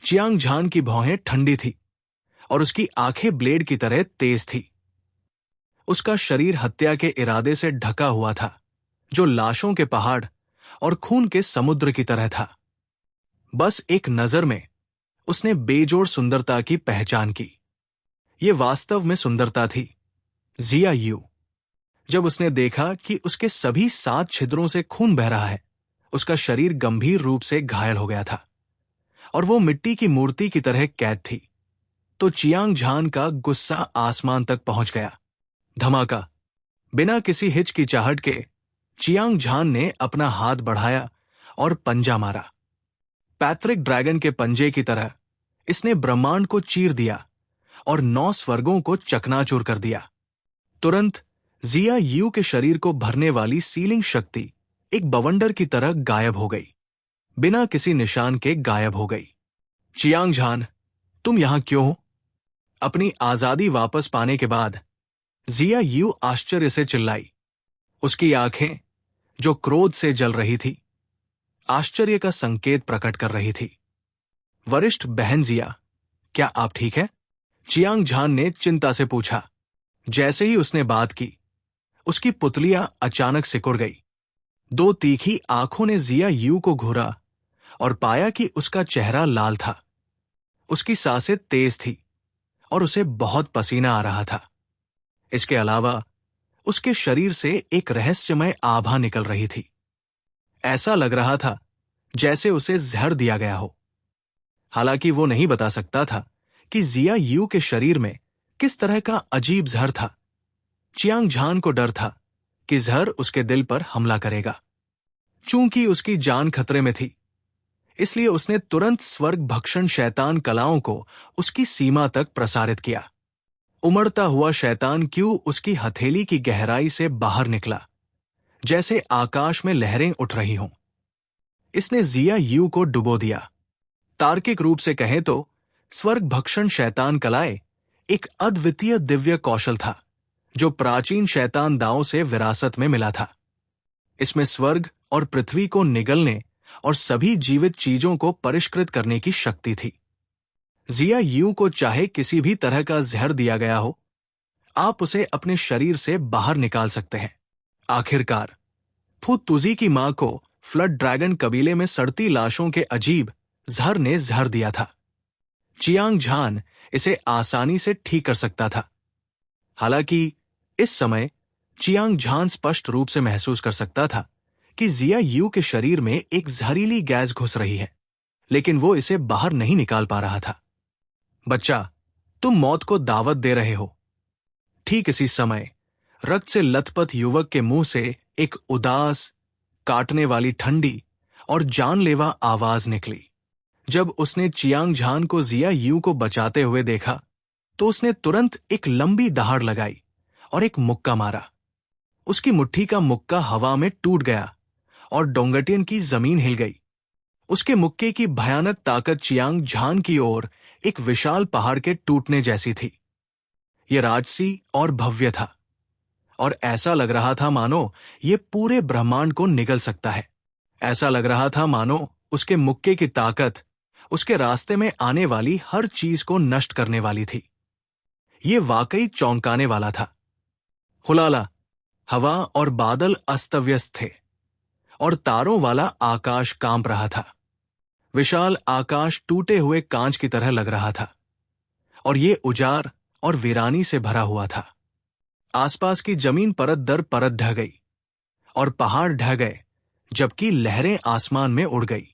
Chiang झान की भौहें ठंडी थी और उसकी आंखें ब्लेड की तरह तेज थी। उसका शरीर हत्या के इरादे से ढका हुआ था, जो लाशों के पहाड़ और खून के समुद्र की तरह था। बस एक नजर में उसने बेजोड़ सुंदरता की पहचान की। ये वास्तव में सुंदरता थी, जिया यू। जब उसने देखा कि उसके सभी 7 छिद्रों से खून बह रहा है, उसका शरीर गंभीर रूप से घायल हो गया था और वो मिट्टी की मूर्ति की तरह कैद थी। तो चियांग झान का गुस्सा आसमान तक पहुंच गया। धमाका! बिना किसी हिचकिचाहट के चियांग झान ने अपना हाथ बढ़ाया और पंजा मारा। पैट्रिक ड्रैगन के पंजे की तरह इसने ब्रह्मांड को चीर दिया और 9 स्वर्गों को चकनाचूर कर दिया। तुरंत जिया यू के शरीर को भरने वाली सीलिंग शक्ति एक बवंडर की तरह गायब हो गई, बिना किसी निशान के गायब हो गई। चियांग झान, तुम यहां क्यों हो? अपनी आजादी वापस पाने के बाद जिया यू आश्चर्य से चिल्लाई। उसकी आंखें, जो क्रोध से जल रही थी, आश्चर्य का संकेत प्रकट कर रही थी। वरिष्ठ बहन जिया, क्या आप ठीक हैं? चियांग झान ने चिंता से पूछा। जैसे ही उसने बात की, उसकी पुतलियां अचानक सिकुड़ गई। 2 तीखी आंखों ने जिया यू को घूरा और पाया कि उसका चेहरा लाल था। उसकी सांसें तेज थी और उसे बहुत पसीना आ रहा था। इसके अलावा उसके शरीर से एक रहस्यमय आभा निकल रही थी। ऐसा लग रहा था जैसे उसे जहर दिया गया हो। हालांकि वो नहीं बता सकता था कि जिया यू के शरीर में किस तरह का अजीब जहर था। चियांग झान को डर था कि जहर उसके दिल पर हमला करेगा। चूंकि उसकी जान खतरे में थी, इसलिए उसने तुरंत स्वर्ग भक्षण शैतान कलाओं को उसकी सीमा तक प्रसारित किया। उमड़ता हुआ शैतान क्यों उसकी हथेली की गहराई से बाहर निकला, जैसे आकाश में लहरें उठ रही हों। इसने जिया यू को डुबो दिया। तार्किक रूप से कहें तो स्वर्ग भक्षण शैतान कलाएं एक अद्वितीय दिव्य कौशल था, जो प्राचीन शैतान दांव से विरासत में मिला था। इसमें स्वर्ग और पृथ्वी को निगलने और सभी जीवित चीजों को परिष्कृत करने की शक्ति थी। जिया यू को चाहे किसी भी तरह का जहर दिया गया हो, आप उसे अपने शरीर से बाहर निकाल सकते हैं। आखिरकार फू तुजी की मां को फ्लड ड्रैगन कबीले में सड़ती लाशों के अजीब जहर ने जहर दिया था। चियांग झान इसे आसानी से ठीक कर सकता था। हालांकि इस समय चियांग झान स्पष्ट रूप से महसूस कर सकता था कि जिया यू के शरीर में एक जहरीली गैस घुस रही है, लेकिन वो इसे बाहर नहीं निकाल पा रहा था। बच्चा, तुम मौत को दावत दे रहे हो। ठीक इसी समय रक्त से लथपथ युवक के मुंह से एक उदास, काटने वाली ठंडी और जानलेवा आवाज निकली। जब उसने चियांग झान को जिया यू को बचाते हुए देखा, तो उसने तुरंत एक लंबी दहाड़ लगाई और एक मुक्का मारा। उसकी मुट्ठी का मुक्का हवा में टूट गया और डोंगटियन की जमीन हिल गई। उसके मुक्के की भयानक ताकत चियांग झान की ओर एक विशाल पहाड़ के टूटने जैसी थी। यह राजसी और भव्य था और ऐसा लग रहा था मानो ये पूरे ब्रह्मांड को निगल सकता है। ऐसा लग रहा था मानो उसके मुक्के की ताकत उसके रास्ते में आने वाली हर चीज को नष्ट करने वाली थी। ये वाकई चौंकाने वाला था। हुलाला, हवा और बादल अस्त-व्यस्त थे और तारों वाला आकाश कांप रहा था। विशाल आकाश टूटे हुए कांच की तरह लग रहा था और ये उजाड़ और वीरानी से भरा हुआ था। आसपास की जमीन परत दर परत ढह गई और पहाड़ ढह गए, जबकि लहरें आसमान में उड़ गई।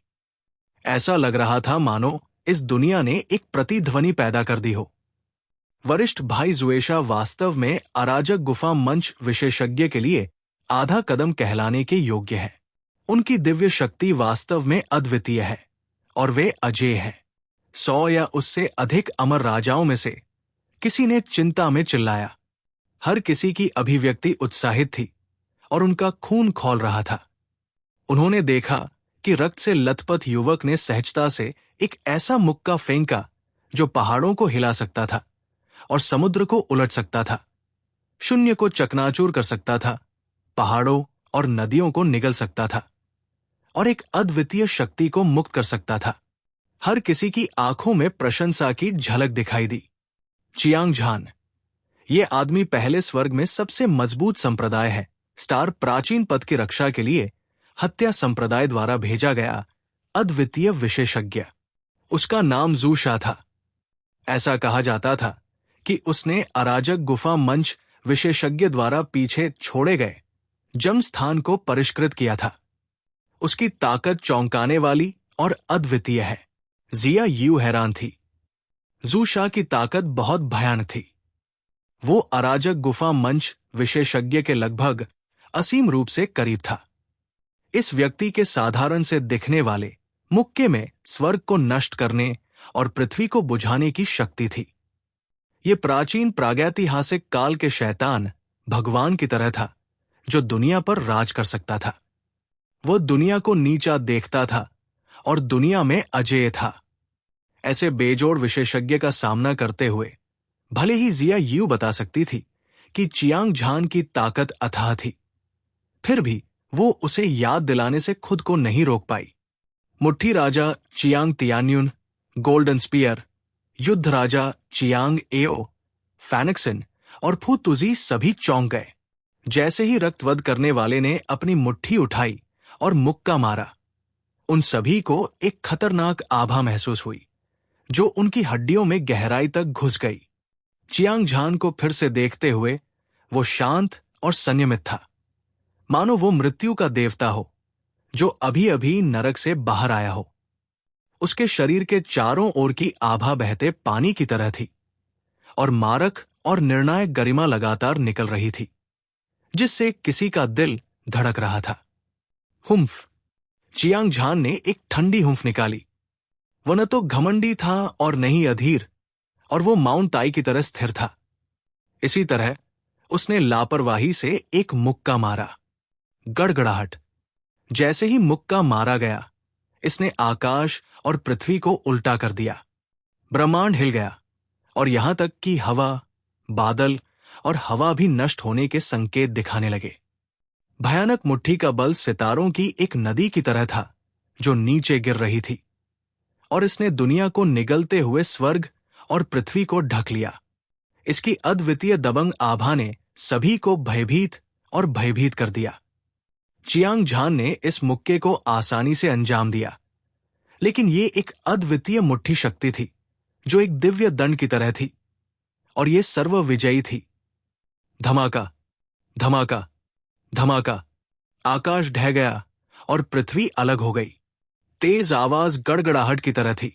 ऐसा लग रहा था मानो इस दुनिया ने एक प्रतिध्वनि पैदा कर दी हो। वरिष्ठ भाई जुएशा वास्तव में अराजक गुफा मंच विशेषज्ञ के लिए आधा कदम कहलाने के योग्य है। उनकी दिव्य शक्ति वास्तव में अद्वितीय है और वे अजेय हैं। 100 या उससे अधिक अमर राजाओं में से किसी ने चिंता में चिल्लाया। हर किसी की अभिव्यक्ति उत्साहित थी और उनका खून खौल रहा था। उन्होंने देखा कि रक्त से लथपथ युवक ने सहजता से एक ऐसा मुक्का फेंका जो पहाड़ों को हिला सकता था और समुद्र को उलट सकता था, शून्य को चकनाचूर कर सकता था, पहाड़ों और नदियों को निगल सकता था और एक अद्वितीय शक्ति को मुक्त कर सकता था। हर किसी की आंखों में प्रशंसा की झलक दिखाई दी। चियांग झान, ये आदमी पहले स्वर्ग में सबसे मजबूत संप्रदाय है स्टार प्राचीन पद की रक्षा के लिए हत्या संप्रदाय द्वारा भेजा गया अद्वितीय विशेषज्ञ। उसका नाम जूशा था। ऐसा कहा जाता था कि उसने अराजक गुफा मंच विशेषज्ञ द्वारा पीछे छोड़े गए जम स्थान को परिष्कृत किया था। उसकी ताकत चौंकाने वाली और अद्वितीय है। जिया यू हैरान थी। जूशा की ताकत बहुत भयानक थी। वो अराजक गुफा मंच विशेषज्ञ के लगभग असीम रूप से करीब था। इस व्यक्ति के साधारण से दिखने वाले मुक्के में स्वर्ग को नष्ट करने और पृथ्वी को बुझाने की शक्ति थी। ये प्राचीन प्रागैतिहासिक काल के शैतान भगवान की तरह था जो दुनिया पर राज कर सकता था। वो दुनिया को नीचा देखता था और दुनिया में अजेय था। ऐसे बेजोड़ विशेषज्ञ का सामना करते हुए भले ही जिया यू बता सकती थी कि चियांग झान की ताकत अथाह थी, फिर भी वो उसे याद दिलाने से खुद को नहीं रोक पाई। मुट्ठी राजा चियांग तियान्युन, गोल्डन स्पीयर, युद्ध राजा चियांग एओ, फैनिक्सन और फू तुजी सभी चौंक गए। जैसे ही रक्तवध करने वाले ने अपनी मुट्ठी उठाई और मुक्का मारा, उन सभी को एक खतरनाक आभा महसूस हुई जो उनकी हड्डियों में गहराई तक घुस गई। चियांग झान को फिर से देखते हुए वो शांत और संयमित था, मानो वो मृत्यु का देवता हो जो अभी अभी नरक से बाहर आया हो। उसके शरीर के चारों ओर की आभा बहते पानी की तरह थी और मारक और निर्णायक गरिमा लगातार निकल रही थी, जिससे किसी का दिल धड़क रहा था। हुम्फ। चियांग झान ने एक ठंडी हुम्फ निकाली। वो न तो घमंडी था और न ही अधीर, और वो माउंट ताई की तरह स्थिर था। इसी तरह उसने लापरवाही से एक मुक्का मारा। गड़गड़ाहट। जैसे ही मुक्का मारा गया, इसने आकाश और पृथ्वी को उल्टा कर दिया। ब्रह्मांड हिल गया और यहां तक कि हवा, बादल और हवा भी नष्ट होने के संकेत दिखाने लगे। भयानक मुट्ठी का बल सितारों की एक नदी की तरह था जो नीचे गिर रही थी, और इसने दुनिया को निगलते हुए स्वर्ग और पृथ्वी को ढक लिया। इसकी अद्वितीय दबंग आभा ने सभी को भयभीत और भयभीत कर दिया। चियांग झान ने इस मुक्के को आसानी से अंजाम दिया, लेकिन ये एक अद्वितीय मुट्ठी शक्ति थी जो एक दिव्य दंड की तरह थी, और ये सर्वविजयी थी। धमाका, धमाका, धमाका। आकाश ढह गया और पृथ्वी अलग हो गई। तेज आवाज गड़गड़ाहट की तरह थी।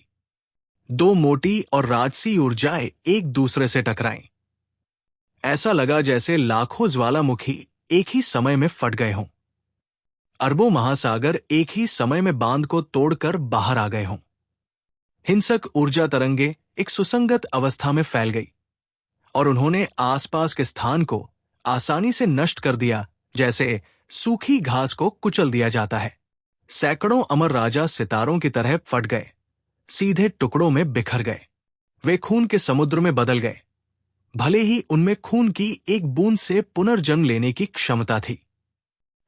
दो मोटी और राजसी ऊर्जाएं एक दूसरे से टकराईं। ऐसा लगा जैसे लाखों ज्वालामुखी एक ही समय में फट गए हों। अरबों महासागर एक ही समय में बांध को तोड़कर बाहर आ गए हों। हिंसक ऊर्जा तरंगे एक सुसंगत अवस्था में फैल गई और उन्होंने आसपास के स्थान को आसानी से नष्ट कर दिया, जैसे सूखी घास को कुचल दिया जाता है। सैकड़ों अमर राजा सितारों की तरह फट गए, सीधे टुकड़ों में बिखर गए। वे खून के समुद्र में बदल गए, भले ही उनमें खून की एक बूंद से पुनर्जन्म लेने की क्षमता थी।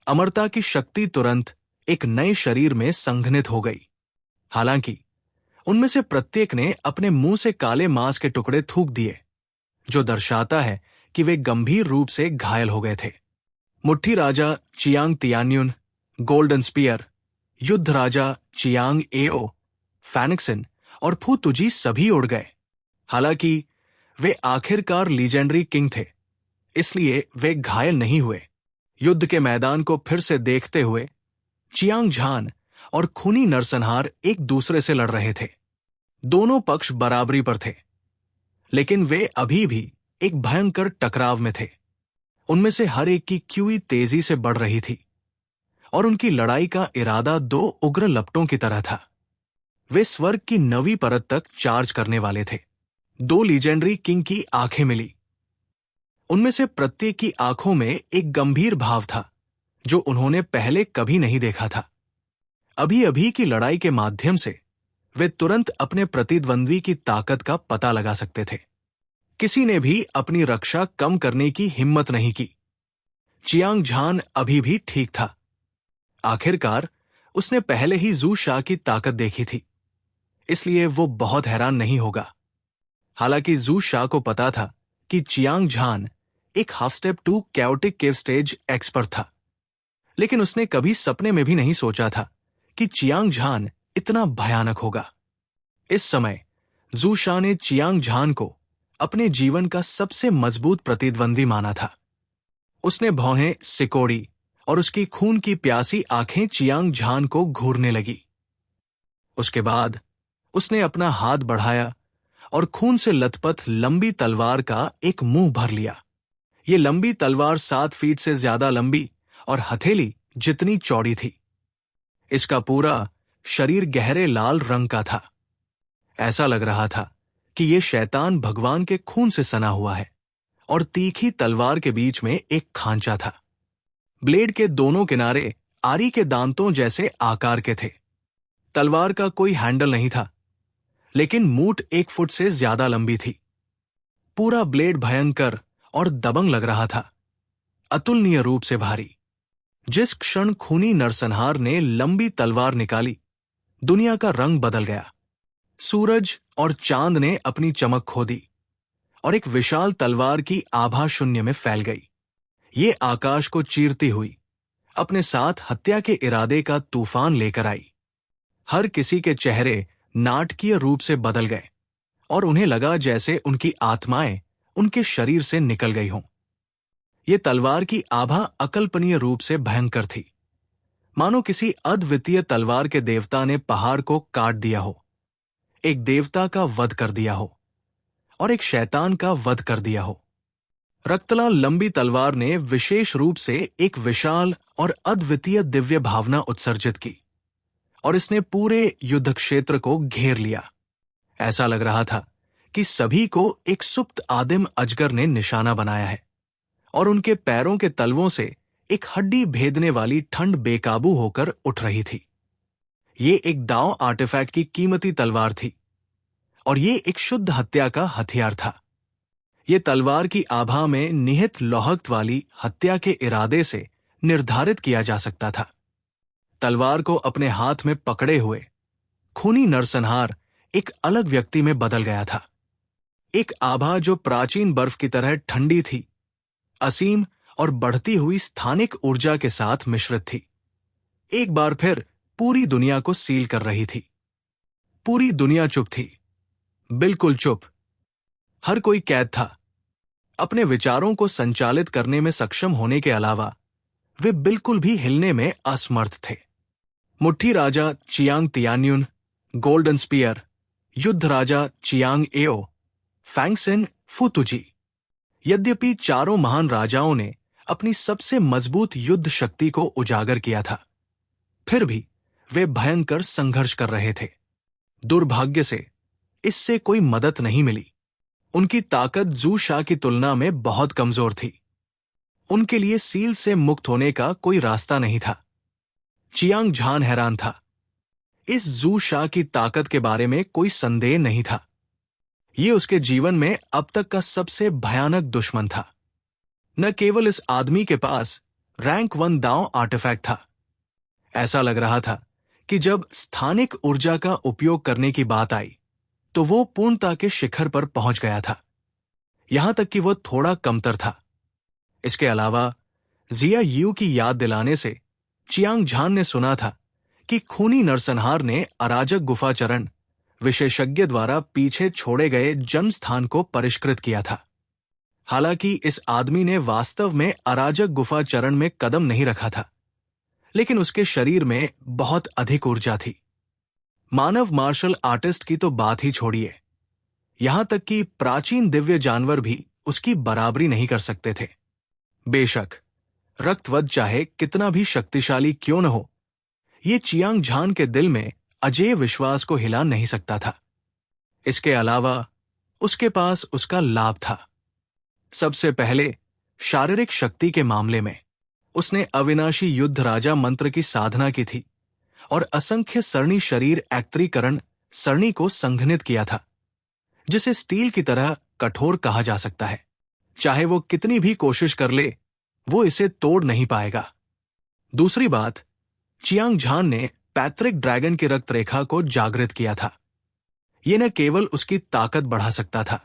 अमरता की शक्ति तुरंत एक नए शरीर में संघनित हो गई। हालांकि उनमें से प्रत्येक ने अपने मुंह से काले मांस के टुकड़े थूक दिए, जो दर्शाता है कि वे गंभीर रूप से घायल हो गए थे। मुट्ठी राजा चियांग तियान्युन, गोल्डन स्पीयर, युद्ध राजा चियांग एओ, फैनिक्सन और फू तुजी सभी उड़ गए। हालांकि वे आखिरकार लीजेंडरी किंग थे, इसलिए वे घायल नहीं हुए। युद्ध के मैदान को फिर से देखते हुए चियांग झान और खूनी नरसंहार एक दूसरे से लड़ रहे थे। दोनों पक्ष बराबरी पर थे, लेकिन वे अभी भी एक भयंकर टकराव में थे। उनमें से हर एक की क्यूई तेजी से बढ़ रही थी और उनकी लड़ाई का इरादा दो उग्र लपटों की तरह था। वे स्वर्ग की 9वीं परत तक चार्ज करने वाले थे। दो लीजेंडरी किंग की आंखें मिली। उनमें से प्रत्येक की आंखों में एक गंभीर भाव था जो उन्होंने पहले कभी नहीं देखा था। अभी अभी की लड़ाई के माध्यम से वे तुरंत अपने प्रतिद्वंद्वी की ताकत का पता लगा सकते थे। किसी ने भी अपनी रक्षा कम करने की हिम्मत नहीं की। चियांग झान अभी भी ठीक था। आखिरकार उसने पहले ही जू शा की ताकत देखी थी। इसलिए वो बहुत हैरान नहीं होगा। हालांकि जू शा को पता था कि चियांग झान एक half step to chaotic cave stage expert था, लेकिन उसने कभी सपने में भी नहीं सोचा था कि चियांग झान इतना भयानक होगा। इस समय जू शा ने चियांग झान को अपने जीवन का सबसे मजबूत प्रतिद्वंदी माना था। उसने भौहें सिकोड़ी और उसकी खून की प्यासी आंखें चियांग झान को घूरने लगी। उसके बाद उसने अपना हाथ बढ़ाया और खून से लथपथ लंबी तलवार का एक मुंह भर लिया। ये लंबी तलवार 7 फीट से ज्यादा लंबी और हथेली जितनी चौड़ी थी। इसका पूरा शरीर गहरे लाल रंग का था। ऐसा लग रहा था कि यह शैतान भगवान के खून से सना हुआ है, और तीखी तलवार के बीच में एक खांचा था। ब्लेड के दोनों किनारे आरी के दांतों जैसे आकार के थे। तलवार का कोई हैंडल नहीं था, लेकिन मूठ 1 फुट से ज्यादा लंबी थी। पूरा ब्लेड भयंकर और दबंग लग रहा था, अतुलनीय रूप से भारी। जिस क्षण खूनी नरसंहार ने लंबी तलवार निकाली, दुनिया का रंग बदल गया। सूरज और चांद ने अपनी चमक खो दी और एक विशाल तलवार की आभा शून्य में फैल गई। ये आकाश को चीरती हुई अपने साथ हत्या के इरादे का तूफान लेकर आई। हर किसी के चेहरे नाटकीय रूप से बदल गए और उन्हें लगा जैसे उनकी आत्माएं उनके शरीर से निकल गई हों। ये तलवार की आभा अकल्पनीय रूप से भयंकर थी, मानो किसी अद्वितीय तलवार के देवता ने पहाड़ को काट दिया हो, एक देवता का वध कर दिया हो और एक शैतान का वध कर दिया हो। रक्तलाल लंबी तलवार ने विशेष रूप से एक विशाल और अद्वितीय दिव्य भावना उत्सर्जित की और इसने पूरे युद्ध क्षेत्र को घेर लिया। ऐसा लग रहा था कि सभी को एक सुप्त आदिम अजगर ने निशाना बनाया है और उनके पैरों के तलवों से एक हड्डी भेदने वाली ठंड बेकाबू होकर उठ रही थी। ये एक दाव आर्टिफैक्ट की कीमती तलवार थी और ये एक शुद्ध हत्या का हथियार था। ये तलवार की आभा में निहित लौहक्त वाली हत्या के इरादे से निर्धारित किया जा सकता था। तलवार को अपने हाथ में पकड़े हुए खूनी नरसंहार एक अलग व्यक्ति में बदल गया था। एक आभा जो प्राचीन बर्फ की तरह ठंडी थी, असीम और बढ़ती हुई स्थानिक ऊर्जा के साथ मिश्रित थी। एक बार फिर पूरी दुनिया को सील कर रही थी। पूरी दुनिया चुप थी, बिल्कुल चुप। हर कोई कैद था। अपने विचारों को संचालित करने में सक्षम होने के अलावा वे बिल्कुल भी हिलने में असमर्थ थे। मुट्ठी राजा चियांग तियान्युन, गोल्डन स्पीयर, युद्ध राजा चियांग एओ, फैंगसेन फुतुजी। यद्यपि चारों महान राजाओं ने अपनी सबसे मजबूत युद्ध शक्ति को उजागर किया था, फिर भी वे भयंकर संघर्ष कर रहे थे। दुर्भाग्य से इससे कोई मदद नहीं मिली। उनकी ताकत जू शा की तुलना में बहुत कमजोर थी। उनके लिए सील से मुक्त होने का कोई रास्ता नहीं था। चियांग झान हैरान था। इस जू शा की ताकत के बारे में कोई संदेह नहीं था। ये उसके जीवन में अब तक का सबसे भयानक दुश्मन था। न केवल इस आदमी के पास रैंक 1 दांव आर्टिफैक्ट था, ऐसा लग रहा था कि जब स्थानिक ऊर्जा का उपयोग करने की बात आई तो वो पूर्णता के शिखर पर पहुंच गया था, यहां तक कि वो थोड़ा कमतर था। इसके अलावा जिया यू की याद दिलाने से चियांग झान ने सुना था कि खूनी नरसंहार ने अराजक गुफाचरण विशेषज्ञ द्वारा पीछे छोड़े गए जन्म स्थान को परिष्कृत किया था। हालांकि इस आदमी ने वास्तव में अराजक गुफाचरण में कदम नहीं रखा था, लेकिन उसके शरीर में बहुत अधिक ऊर्जा थी। मानव मार्शल आर्टिस्ट की तो बात ही छोड़िए, यहां तक कि प्राचीन दिव्य जानवर भी उसकी बराबरी नहीं कर सकते थे। बेशक रक्तवध चाहे कितना भी शक्तिशाली क्यों न हो, ये चियांग झान के दिल में अजेय विश्वास को हिला नहीं सकता था। इसके अलावा उसके पास उसका लाभ था। सबसे पहले शारीरिक शक्ति के मामले में उसने अविनाशी युद्ध राजा मंत्र की साधना की थी और असंख्य सरणी शरीर एक्त्रीकरण सरणी को संघनित किया था, जिसे स्टील की तरह कठोर कहा जा सकता है। चाहे वो कितनी भी कोशिश कर ले, वो इसे तोड़ नहीं पाएगा। दूसरी बात, चियांग झान ने पैत्रिक ड्रैगन की रक्त रेखा को जागृत किया था, ये न केवल उसकी ताकत बढ़ा सकता था,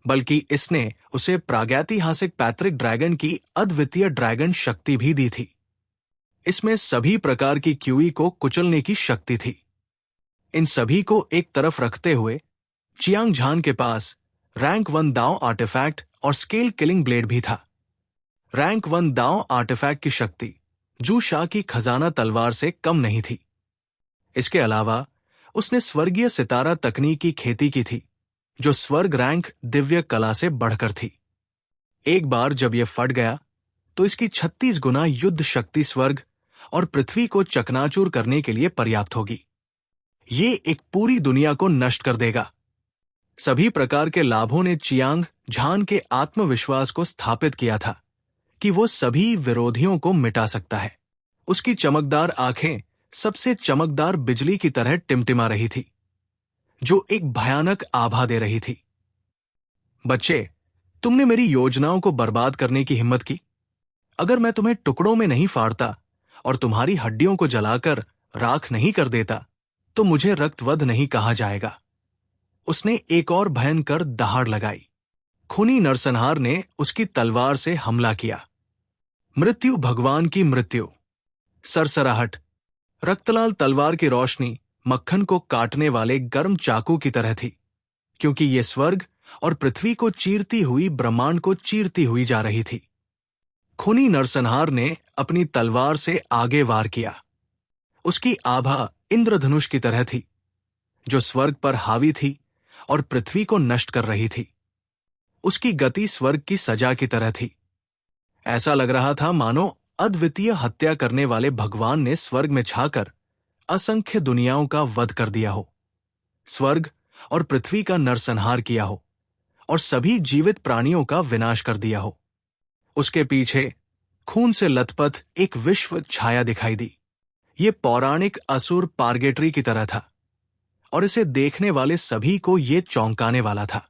बल्कि इसने उसे प्रागैतिहासिक पैत्रिक ड्रैगन की अद्वितीय ड्रैगन शक्ति भी दी थी। इसमें सभी प्रकार की क्यूई को कुचलने की शक्ति थी। इन सभी को एक तरफ रखते हुए चियांग झान के पास रैंक 1 दाओ आर्टिफैक्ट और स्केल किलिंग ब्लेड भी था। रैंक 1 दाओ आर्टिफैक्ट की शक्ति जू शा की खजाना तलवार से कम नहीं थी। इसके अलावा उसने स्वर्गीय सितारा तकनीक की खेती की थी, जो स्वर्ग रैंक दिव्य कला से बढ़कर थी। एक बार जब यह फट गया तो इसकी 36 गुना युद्ध शक्ति स्वर्ग और पृथ्वी को चकनाचूर करने के लिए पर्याप्त होगी। ये एक पूरी दुनिया को नष्ट कर देगा। सभी प्रकार के लाभों ने चियांग झान के आत्मविश्वास को स्थापित किया था कि वो सभी विरोधियों को मिटा सकता है। उसकी चमकदार आंखें सबसे चमकदार बिजली की तरह टिमटिमा रही थी, जो एक भयानक आभा दे रही थी। बच्चे, तुमने मेरी योजनाओं को बर्बाद करने की हिम्मत की। अगर मैं तुम्हें टुकड़ों में नहीं फाड़ता और तुम्हारी हड्डियों को जलाकर राख नहीं कर देता तो मुझे रक्तवध नहीं कहा जाएगा। उसने एक और भयंकर दहाड़ लगाई। खूनी नरसंहार ने उसकी तलवार से हमला किया। मृत्यु भगवान की मृत्यु। सरसराहट। रक्तलाल तलवार की रोशनी मक्खन को काटने वाले गर्म चाकू की तरह थी, क्योंकि ये स्वर्ग और पृथ्वी को चीरती हुई ब्रह्मांड को चीरती हुई जा रही थी। खूनी नरसंहार ने अपनी तलवार से आगे वार किया। उसकी आभा इंद्रधनुष की तरह थी, जो स्वर्ग पर हावी थी और पृथ्वी को नष्ट कर रही थी। उसकी गति स्वर्ग की सजा की तरह थी। ऐसा लग रहा था मानो अद्वितीय हत्या करने वाले भगवान ने स्वर्ग में छाकर असंख्य दुनियाओं का वध कर दिया हो, स्वर्ग और पृथ्वी का नरसंहार किया हो और सभी जीवित प्राणियों का विनाश कर दिया हो। उसके पीछे खून से लथपथ एक विश्व छाया दिखाई दी। ये पौराणिक असुर पार्गेटरी की तरह था और इसे देखने वाले सभी को ये चौंकाने वाला था।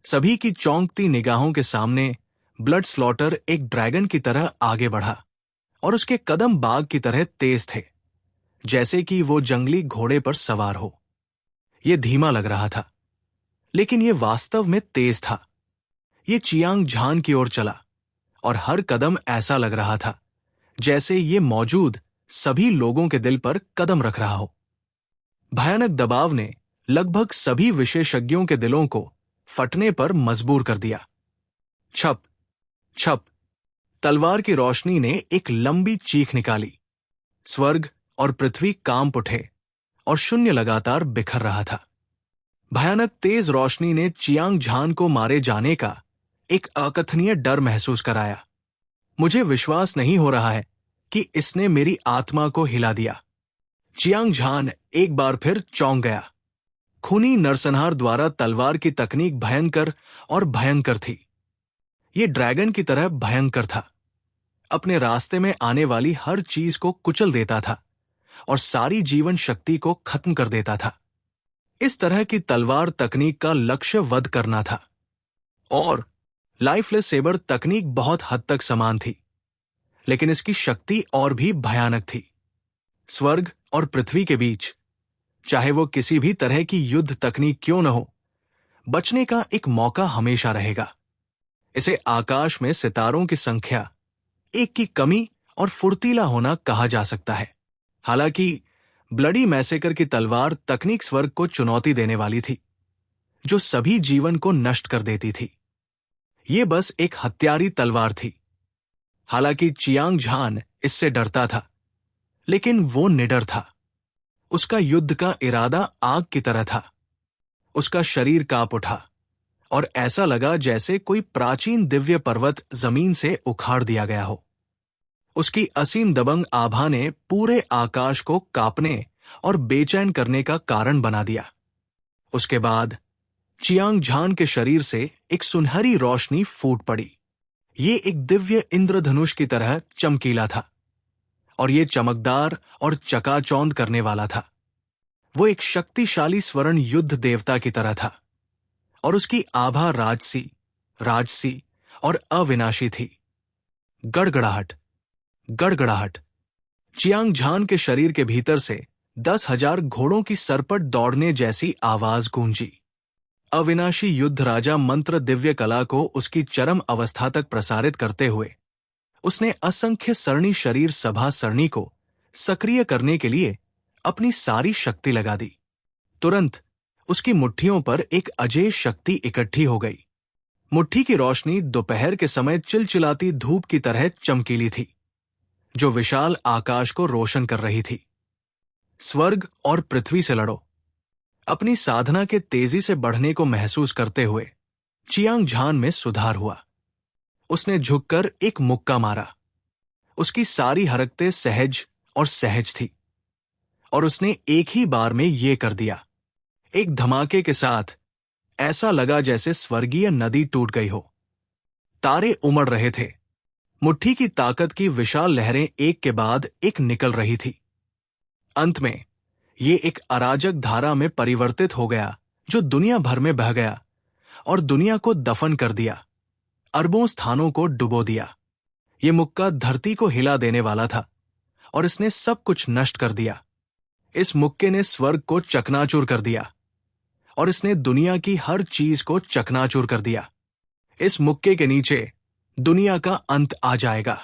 सभी की चौंकती निगाहों के सामने ब्लड स्लॉटर एक ड्रैगन की तरह आगे बढ़ा और उसके कदम बाघ की तरह तेज थे, जैसे कि वो जंगली घोड़े पर सवार हो। ये धीमा लग रहा था, लेकिन ये वास्तव में तेज था। ये चियांग झान की ओर चला और हर कदम ऐसा लग रहा था जैसे ये मौजूद सभी लोगों के दिल पर कदम रख रहा हो। भयानक दबाव ने लगभग सभी विशेषज्ञों के दिलों को फटने पर मजबूर कर दिया। छप छप। तलवार की रोशनी ने एक लंबी चीख निकाली। स्वर्ग और पृथ्वी कांप उठे और शून्य लगातार बिखर रहा था। भयानक तेज रोशनी ने चियांग झान को मारे जाने का एक अकथनीय डर महसूस कराया। मुझे विश्वास नहीं हो रहा है कि इसने मेरी आत्मा को हिला दिया। चियांग झान एक बार फिर चौंक गया। खूनी नरसंहार द्वारा तलवार की तकनीक भयंकर और भयंकर थी। ये ड्रैगन की तरह भयंकर था। अपने रास्ते में आने वाली हर चीज को कुचल देता था और सारी जीवन शक्ति को खत्म कर देता था। इस तरह की तलवार तकनीक का लक्ष्य वध करना था और लाइफलेस सेबर तकनीक बहुत हद तक समान थी, लेकिन इसकी शक्ति और भी भयानक थी। स्वर्ग और पृथ्वी के बीच, चाहे वो किसी भी तरह की युद्ध तकनीक क्यों न हो, बचने का एक मौका हमेशा रहेगा। इसे आकाश में सितारों की संख्या एक की कमी और फुर्तीला होना कहा जा सकता है। हालांकि ब्लडी मैसेकर की तलवार तकनीक स्वर्ग को चुनौती देने वाली थी, जो सभी जीवन को नष्ट कर देती थी। ये बस एक हत्यारी तलवार थी। हालांकि चियांग झान इससे डरता था, लेकिन वो निडर था। उसका युद्ध का इरादा आग की तरह था। उसका शरीर कांप उठा और ऐसा लगा जैसे कोई प्राचीन दिव्य पर्वत जमीन से उखाड़ दिया गया हो। उसकी असीम दबंग आभा ने पूरे आकाश को कांपने और बेचैन करने का कारण बना दिया। उसके बाद चियांग झान के शरीर से एक सुनहरी रोशनी फूट पड़ी। ये एक दिव्य इंद्रधनुष की तरह चमकीला था और ये चमकदार और चकाचौंध करने वाला था। वो एक शक्तिशाली स्वर्ण युद्ध देवता की तरह था और उसकी आभा राजसी, राजसी और अविनाशी थी। गड़गड़ाहट, गड़गड़ाहट। चियांग झान के शरीर के भीतर से 10,000 घोड़ों की सरपट दौड़ने जैसी आवाज गूंजी। अविनाशी युद्ध राजा मंत्र दिव्य कला को उसकी चरम अवस्था तक प्रसारित करते हुए उसने असंख्य सरणी शरीर सभा सरणी को सक्रिय करने के लिए अपनी सारी शक्ति लगा दी। तुरंत उसकी मुट्ठियों पर एक अजेय शक्ति इकट्ठी हो गई। मुट्ठी की रोशनी दोपहर के समय चिलचिलाती धूप की तरह चमकीली थी, जो विशाल आकाश को रोशन कर रही थी। स्वर्ग और पृथ्वी से लड़ो। अपनी साधना के तेजी से बढ़ने को महसूस करते हुए चियांग झान में सुधार हुआ। उसने झुककर एक मुक्का मारा। उसकी सारी हरकतें सहज और सहज थी, और उसने एक ही बार में ये कर दिया। एक धमाके के साथ ऐसा लगा जैसे स्वर्गीय नदी टूट गई हो। तारे उमड़ रहे थे। मुट्ठी की ताकत की विशाल लहरें एक के बाद एक निकल रही थी। अंत में ये एक अराजक धारा में परिवर्तित हो गया, जो दुनिया भर में बह गया और दुनिया को दफन कर दिया, अरबों स्थानों को डुबो दिया। ये मुक्का धरती को हिला देने वाला था, और इसने सब कुछ नष्ट कर दिया। इस मुक्के ने स्वर्ग को चकनाचूर कर दिया, और इसने दुनिया की हर चीज को चकनाचूर कर दिया। इस मुक्के के नीचे दुनिया का अंत आ जाएगा।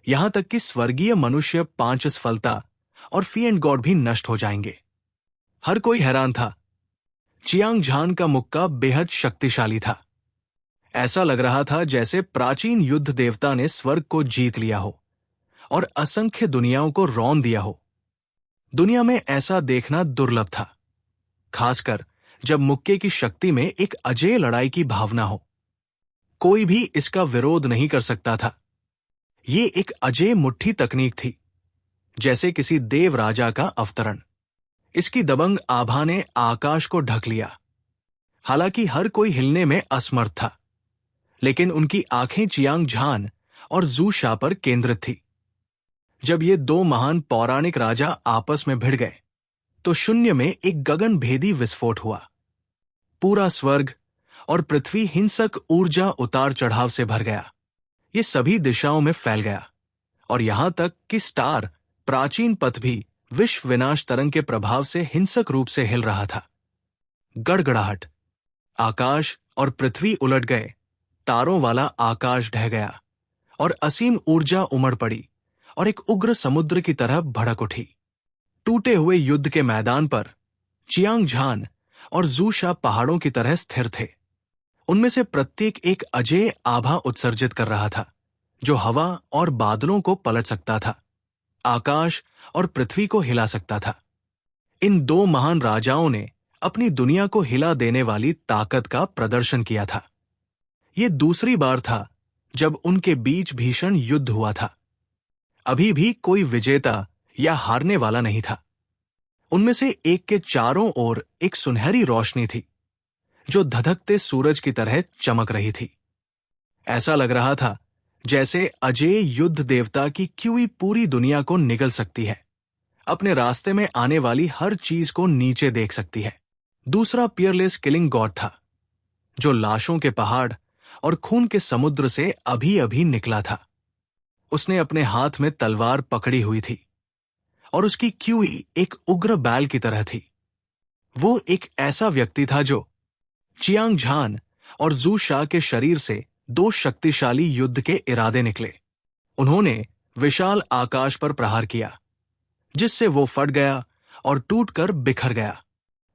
यहां तक कि स्वर्गीय मनुष्य, पांच सफलता और फी एंड गॉड भी नष्ट हो जाएंगे। हर कोई हैरान था। चियांग झान का मुक्का बेहद शक्तिशाली था। ऐसा लग रहा था जैसे प्राचीन युद्ध देवता ने स्वर्ग को जीत लिया हो और असंख्य दुनियाओं को रौंद दिया हो। दुनिया में ऐसा देखना दुर्लभ था, खासकर जब मुक्के की शक्ति में एक अजेय लड़ाई की भावना हो। कोई भी इसका विरोध नहीं कर सकता था। ये एक अजेय मुट्ठी तकनीक थी, जैसे किसी देव राजा का अवतरण। इसकी दबंग आभा ने आकाश को ढक लिया। हालांकि हर कोई हिलने में असमर्थ था, लेकिन उनकी आंखें चियांग झान और जू शा पर केंद्रित थी। जब ये दो महान पौराणिक राजा आपस में भिड़ गए, तो शून्य में एक गगन भेदी विस्फोट हुआ। पूरा स्वर्ग और पृथ्वी हिंसक ऊर्जा उतार चढ़ाव से भर गया। ये सभी दिशाओं में फैल गया, और यहां तक कि स्टार प्राचीन पथ भी विश्व विनाश तरंग के प्रभाव से हिंसक रूप से हिल रहा था। गड़गड़ाहट। आकाश और पृथ्वी उलट गए। तारों वाला आकाश ढह गया, और असीम ऊर्जा उमड़ पड़ी और एक उग्र समुद्र की तरह भड़क उठी। टूटे हुए युद्ध के मैदान पर चियांग झान और जू शा पहाड़ों की तरह स्थिर थे। उनमें से प्रत्येक एक अजेय आभा उत्सर्जित कर रहा था, जो हवा और बादलों को पलट सकता था, आकाश और पृथ्वी को हिला सकता था। इन दो महान राजाओं ने अपनी दुनिया को हिला देने वाली ताकत का प्रदर्शन किया था। यह दूसरी बार था जब उनके बीच भीषण युद्ध हुआ था। अभी भी कोई विजेता या हारने वाला नहीं था। उनमें से एक के चारों ओर एक सुनहरी रोशनी थी, जो धधकते सूरज की तरह चमक रही थी। ऐसा लग रहा था जैसे अजेय युद्ध देवता की क्यूई पूरी दुनिया को निगल सकती है, अपने रास्ते में आने वाली हर चीज को नीचे देख सकती है। दूसरा पियरलेस किलिंग गॉड था, जो लाशों के पहाड़ और खून के समुद्र से अभी अभी निकला था। उसने अपने हाथ में तलवार पकड़ी हुई थी, और उसकी क्यूई एक उग्र बैल की तरह थी। वो एक ऐसा व्यक्ति था जो चियांग झान और जू शा के शरीर से दो शक्तिशाली युद्ध के इरादे निकले। उन्होंने विशाल आकाश पर प्रहार किया, जिससे वो फट गया और टूटकर बिखर गया।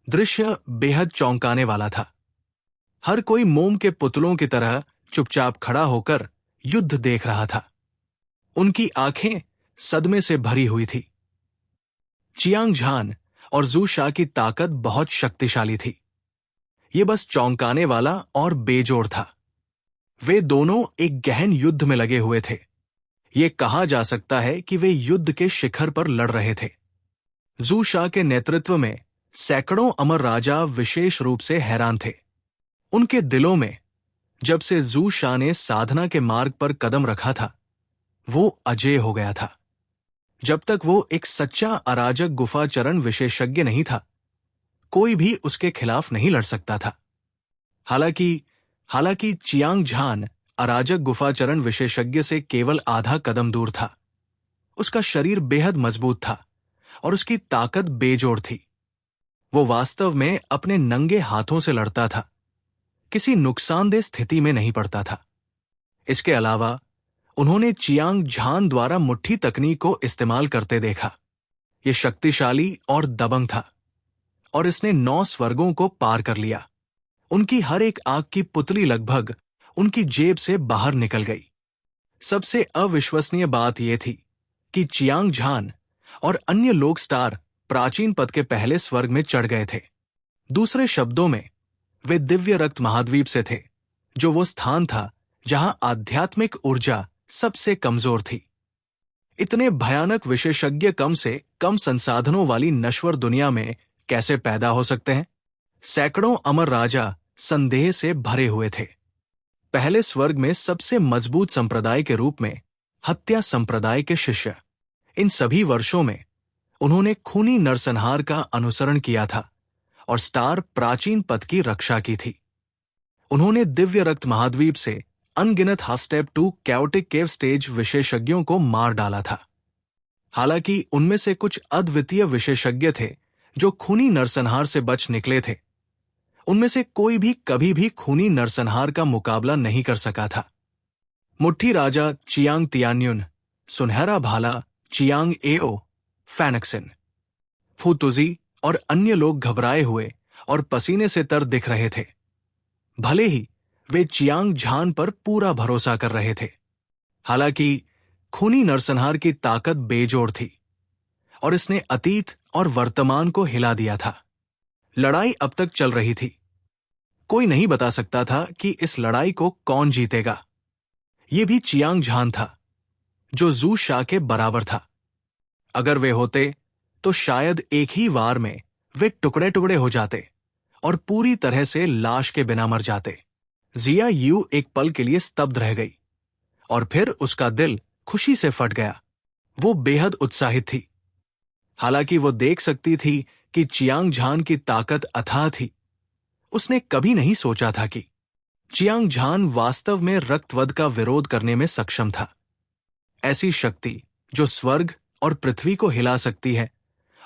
दृश्य बेहद चौंकाने वाला था। हर कोई मोम के पुतलों की तरह चुपचाप खड़ा होकर युद्ध देख रहा था। उनकी आंखें सदमे से भरी हुई थी। चियांग झान और जू शा की ताकत बहुत शक्तिशाली थी। ये बस चौंकाने वाला और बेजोड़ था। वे दोनों एक गहन युद्ध में लगे हुए थे। ये कहा जा सकता है कि वे युद्ध के शिखर पर लड़ रहे थे। जू शा के नेतृत्व में सैकड़ों अमर राजा विशेष रूप से हैरान थे। उनके दिलों में जब से जू शा ने साधना के मार्ग पर कदम रखा था, वो अजेय हो गया था। जब तक वो एक सच्चा अराजक गुफाचरण विशेषज्ञ नहीं था, कोई भी उसके खिलाफ नहीं लड़ सकता था। हालांकि चियांग झान अराजक गुफाचरण विशेषज्ञ से केवल आधा कदम दूर था। उसका शरीर बेहद मजबूत था, और उसकी ताकत बेजोड़ थी। वो वास्तव में अपने नंगे हाथों से लड़ता था, किसी नुकसानदेह स्थिति में नहीं पड़ता था। इसके अलावा उन्होंने चियांग झान द्वारा मुट्ठी तकनीक को इस्तेमाल करते देखा। यह शक्तिशाली और दबंग था और इसने 9 स्वर्गों को पार कर लिया। उनकी हर एक आंख की पुतली लगभग उनकी जेब से बाहर निकल गई। सबसे अविश्वसनीय बात यह थी कि चियांग झान और अन्य लोक स्टार प्राचीन पद के पहले स्वर्ग में चढ़ गए थे। दूसरे शब्दों में, वे दिव्य रक्त महाद्वीप से थे, जो वो स्थान था जहां आध्यात्मिक ऊर्जा सबसे कमजोर थी। इतने भयानक विशेषज्ञ कम से कम संसाधनों वाली नश्वर दुनिया में कैसे पैदा हो सकते हैं? सैकड़ों अमर राजा संदेह से भरे हुए थे। पहले स्वर्ग में सबसे मजबूत संप्रदाय के रूप में हत्या संप्रदाय के शिष्य। इन सभी वर्षों में उन्होंने खूनी नरसंहार का अनुसरण किया था और स्टार प्राचीन पद की रक्षा की थी। उन्होंने दिव्य रक्त महाद्वीप से अनगिनत half step to chaotic cave stage विशेषज्ञों को मार डाला था। हालांकि उनमें से कुछ अद्वितीय विशेषज्ञ थे जो खूनी नरसंहार से बच निकले थे। उनमें से कोई भी कभी भी खूनी नरसंहार का मुकाबला नहीं कर सका था। मुट्ठी राजा चियांग तियान्युन, सुनहरा भाला चियांग एओ, फैनक्सिन, फुतुजी और अन्य लोग घबराए हुए और पसीने से तर दिख रहे थे। भले ही वे चियांग झान पर पूरा भरोसा कर रहे थे। हालांकि खूनी नरसंहार की ताकत बेजोड़ थी और इसने अतीत और वर्तमान को हिला दिया था। लड़ाई अब तक चल रही थी। कोई नहीं बता सकता था कि इस लड़ाई को कौन जीतेगा। यह भी चियांग झान था, जो जू शा के बराबर था। अगर वे होते तो शायद एक ही वार में वे टुकड़े टुकड़े हो जाते और पूरी तरह से लाश के बिना मर जाते। जिया यू एक पल के लिए स्तब्ध रह गई और फिर उसका दिल खुशी से फट गया। वो बेहद उत्साहित थी। हालांकि वो देख सकती थी कि चियांग झान की ताकत अथाह थी। उसने कभी नहीं सोचा था कि चियांग झान वास्तव में रक्तवध का विरोध करने में सक्षम था। ऐसी शक्ति जो स्वर्ग और पृथ्वी को हिला सकती है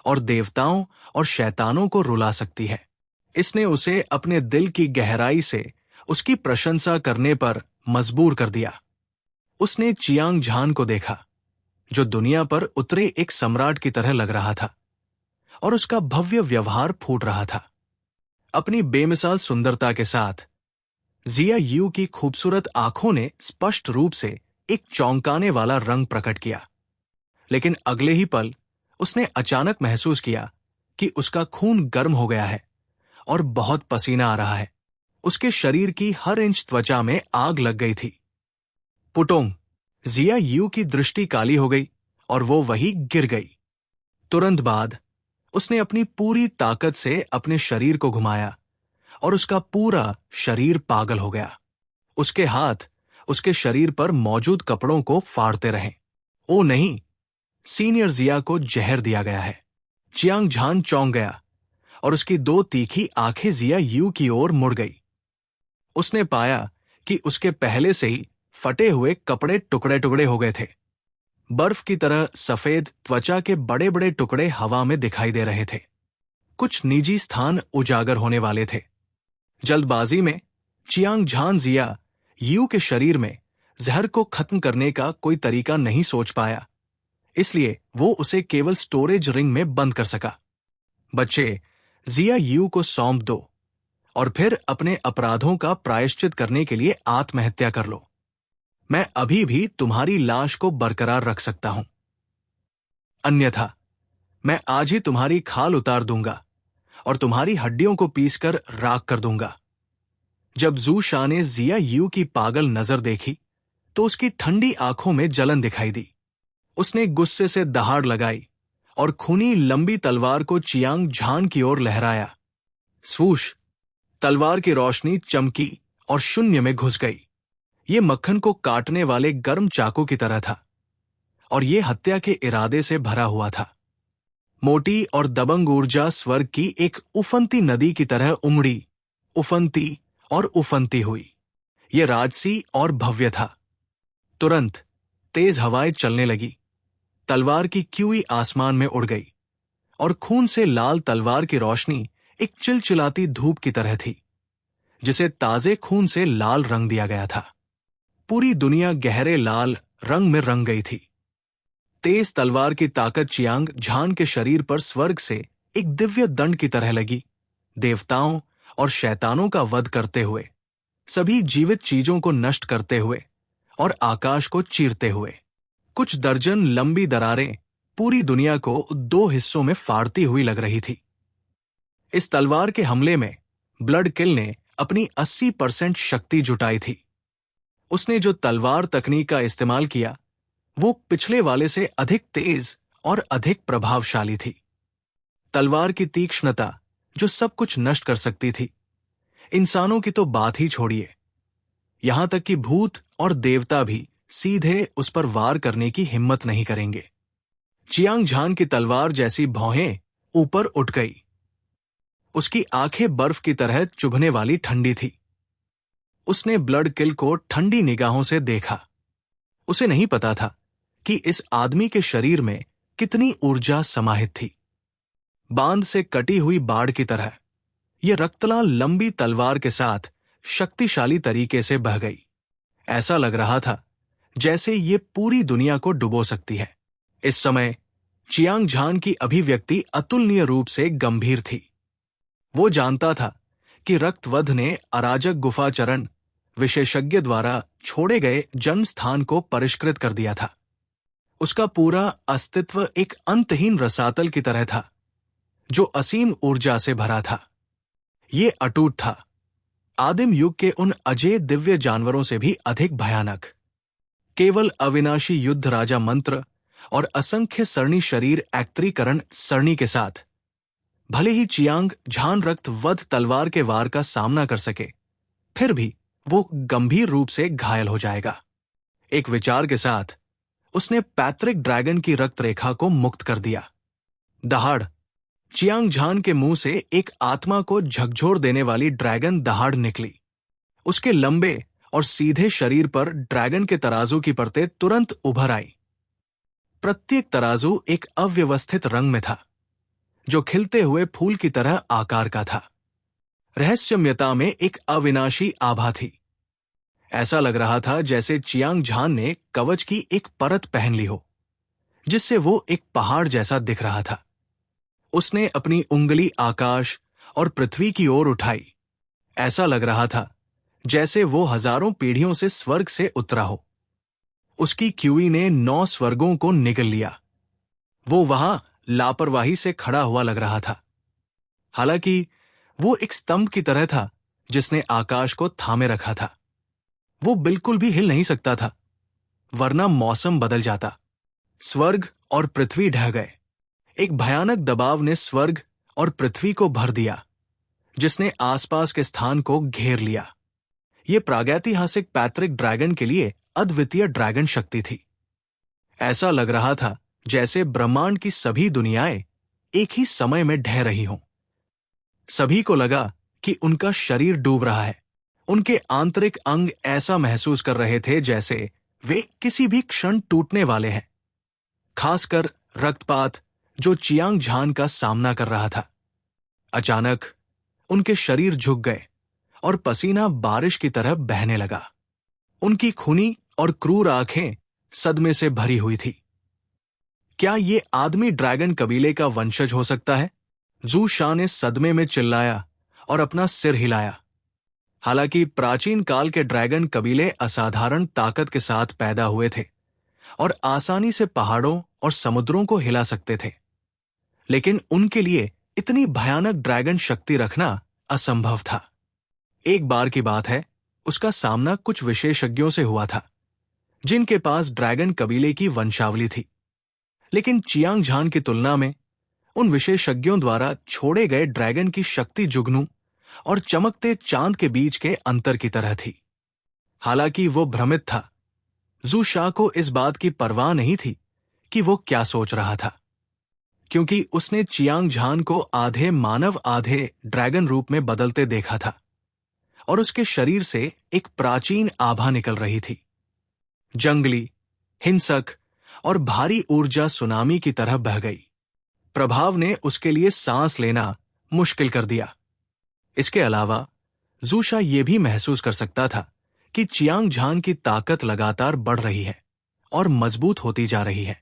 और देवताओं और शैतानों को रुला सकती है। इसने उसे अपने दिल की गहराई से उसकी प्रशंसा करने पर मजबूर कर दिया। उसने चियांग झान को देखा, जो दुनिया पर उतरे एक सम्राट की तरह लग रहा था और उसका भव्य व्यवहार फूट रहा था। अपनी बेमिसाल सुंदरता के साथ जिया यू की खूबसूरत आंखों ने स्पष्ट रूप से एक चौंकाने वाला रंग प्रकट किया। लेकिन अगले ही पल उसने अचानक महसूस किया कि उसका खून गर्म हो गया है और बहुत पसीना आ रहा है। उसके शरीर की हर इंच त्वचा में आग लग गई थी। पुटोंग, जिया यू की दृष्टि काली हो गई और वो वहीं गिर गई। तुरंत बाद उसने अपनी पूरी ताकत से अपने शरीर को घुमाया और उसका पूरा शरीर पागल हो गया। उसके हाथ उसके शरीर पर मौजूद कपड़ों को फाड़ते रहे। ओ नहीं, सीनियर जिया को जहर दिया गया है। चियांग झान चौंक गया और उसकी 2 तीखी आंखें जिया यू की ओर मुड़ गई। उसने पाया कि उसके पहले से ही फटे हुए कपड़े टुकड़े टुकड़े हो गए थे। बर्फ की तरह सफेद त्वचा के बड़े बड़े टुकड़े हवा में दिखाई दे रहे थे। कुछ निजी स्थान उजागर होने वाले थे। जल्दबाजी में चियांग झान जिया यू के शरीर में जहर को खत्म करने का कोई तरीका नहीं सोच पाया, इसलिए वो उसे केवल स्टोरेज रिंग में बंद कर सका। बच्चे, जिया यू को सौंप दो और फिर अपने अपराधों का प्रायश्चित करने के लिए आत्महत्या कर लो। मैं अभी भी तुम्हारी लाश को बरकरार रख सकता हूं। अन्यथा मैं आज ही तुम्हारी खाल उतार दूंगा और तुम्हारी हड्डियों को पीसकर राख कर दूंगा। जब जू शा ने जिया यू की पागल नजर देखी तो उसकी ठंडी आंखों में जलन दिखाई दी। उसने गुस्से से दहाड़ लगाई और खूनी लंबी तलवार को चियांग झान की ओर लहराया। स्वूश! तलवार की रोशनी चमकी और शून्य में घुस गई। ये मक्खन को काटने वाले गर्म चाकू की तरह था और ये हत्या के इरादे से भरा हुआ था। मोटी और दबंग ऊर्जा स्वर्ग की एक उफनती नदी की तरह उमड़ी, उफनती और उफनती हुई। ये राजसी और भव्य था। तुरंत तेज हवाएं चलने लगी। तलवार की क्यूई आसमान में उड़ गई और खून से लाल तलवार की रोशनी एक चिलचिलाती धूप की तरह थी, जिसे ताजे खून से लाल रंग दिया गया था। पूरी दुनिया गहरे लाल रंग में रंग गई थी। तेज तलवार की ताकत चियांग झान के शरीर पर स्वर्ग से एक दिव्य दंड की तरह लगी, देवताओं और शैतानों का वध करते हुए, सभी जीवित चीजों को नष्ट करते हुए और आकाश को चीरते हुए। कुछ दर्जन लंबी दरारें पूरी दुनिया को दो हिस्सों में फाड़ती हुई लग रही थी। इस तलवार के हमले में ब्लड किल ने अपनी 80% शक्ति जुटाई थी। उसने जो तलवार तकनीक का इस्तेमाल किया वो पिछले वाले से अधिक तेज और अधिक प्रभावशाली थी। तलवार की तीक्ष्णता जो सब कुछ नष्ट कर सकती थी, इंसानों की तो बात ही छोड़िए, यहां तक कि भूत और देवता भी सीधे उस पर वार करने की हिम्मत नहीं करेंगे। चियांग झान की तलवार जैसी भौहें ऊपर उठ गई। उसकी आंखें बर्फ की तरह चुभने वाली ठंडी थी। उसने ब्लड किल को ठंडी निगाहों से देखा। उसे नहीं पता था कि इस आदमी के शरीर में कितनी ऊर्जा समाहित थी। बांध से कटी हुई बाड़ की तरह यह रक्तलाल लंबी तलवार के साथ शक्तिशाली तरीके से बह गई। ऐसा लग रहा था जैसे ये पूरी दुनिया को डुबो सकती है। इस समय चियांग झान की अभिव्यक्ति अतुलनीय रूप से गंभीर थी। वो जानता था कि रक्तवध ने अराजक गुफाचरण विशेषज्ञ द्वारा छोड़े गए जन्म स्थान को परिष्कृत कर दिया था। उसका पूरा अस्तित्व एक अंतहीन रसातल की तरह था, जो असीम ऊर्जा से भरा था। ये अटूट था, आदिम युग के उन अजय दिव्य जानवरों से भी अधिक भयानक। केवल अविनाशी युद्ध राजा मंत्र और असंख्य सरणी शरीर एक्त्रीकरण सरणी के साथ भले ही चियांग झान रक्तवध तलवार के वार का सामना कर सके, फिर भी वो गंभीर रूप से घायल हो जाएगा। एक विचार के साथ उसने पैत्रिक ड्रैगन की रक्तरेखा को मुक्त कर दिया। दहाड़, चियांग झान के मुंह से एक आत्मा को झकझोर देने वाली ड्रैगन दहाड़ निकली। उसके लंबे और सीधे शरीर पर ड्रैगन के तराजू की परतें तुरंत उभर आई। प्रत्येक तराजू एक अव्यवस्थित रंग में था, जो खिलते हुए फूल की तरह आकार का था। रहस्यमयता में एक अविनाशी आभा थी। ऐसा लग रहा था जैसे चियांग झान ने कवच की एक परत पहन ली हो, जिससे वो एक पहाड़ जैसा दिख रहा था। उसने अपनी उंगली आकाश और पृथ्वी की ओर उठाई। ऐसा लग रहा था जैसे वो हजारों पीढ़ियों से स्वर्ग से उतरा हो। उसकी क्यूई ने 9 स्वर्गों को निगल लिया। वो वहां लापरवाही से खड़ा हुआ लग रहा था। हालांकि वो एक स्तंभ की तरह था जिसने आकाश को थामे रखा था। वो बिल्कुल भी हिल नहीं सकता था, वरना मौसम बदल जाता। स्वर्ग और पृथ्वी ढह गए। एक भयानक दबाव ने स्वर्ग और पृथ्वी को भर दिया, जिसने आसपास के स्थान को घेर लिया। यह प्रागैतिहासिक पैत्रिक ड्रैगन के लिए अद्वितीय ड्रैगन शक्ति थी। ऐसा लग रहा था जैसे ब्रह्मांड की सभी दुनियाएं एक ही समय में ढह रही हों। सभी को लगा कि उनका शरीर डूब रहा है। उनके आंतरिक अंग ऐसा महसूस कर रहे थे जैसे वे किसी भी क्षण टूटने वाले हैं। खासकर रक्तपात जो चियांग झान का सामना कर रहा था। अचानक उनके शरीर झुक गए और पसीना बारिश की तरह बहने लगा। उनकी खूनी और क्रूर आंखें सदमे से भरी हुई थी। क्या ये आदमी ड्रैगन कबीले का वंशज हो सकता है? जू शाह ने सदमे में चिल्लाया और अपना सिर हिलाया। हालांकि प्राचीन काल के ड्रैगन कबीले असाधारण ताकत के साथ पैदा हुए थे और आसानी से पहाड़ों और समुद्रों को हिला सकते थे, लेकिन उनके लिए इतनी भयानक ड्रैगन शक्ति रखना असंभव था। एक बार की बात है, उसका सामना कुछ विशेषज्ञों से हुआ था जिनके पास ड्रैगन कबीले की वंशावली थी, लेकिन चियांग झान की तुलना में उन विशेषज्ञों द्वारा छोड़े गए ड्रैगन की शक्ति जुगनू और चमकते चांद के बीच के अंतर की तरह थी। हालांकि वो भ्रमित था। जू शाह को इस बात की परवाह नहीं थी कि वो क्या सोच रहा था, क्योंकि उसने चियांग झान को आधे मानव आधे ड्रैगन रूप में बदलते देखा था और उसके शरीर से एक प्राचीन आभा निकल रही थी। जंगली, हिंसक और भारी ऊर्जा सुनामी की तरह बह गई। प्रभाव ने उसके लिए सांस लेना मुश्किल कर दिया। इसके अलावा ज़ू शा ये भी महसूस कर सकता था कि चियांग झान की ताकत लगातार बढ़ रही है और मजबूत होती जा रही है।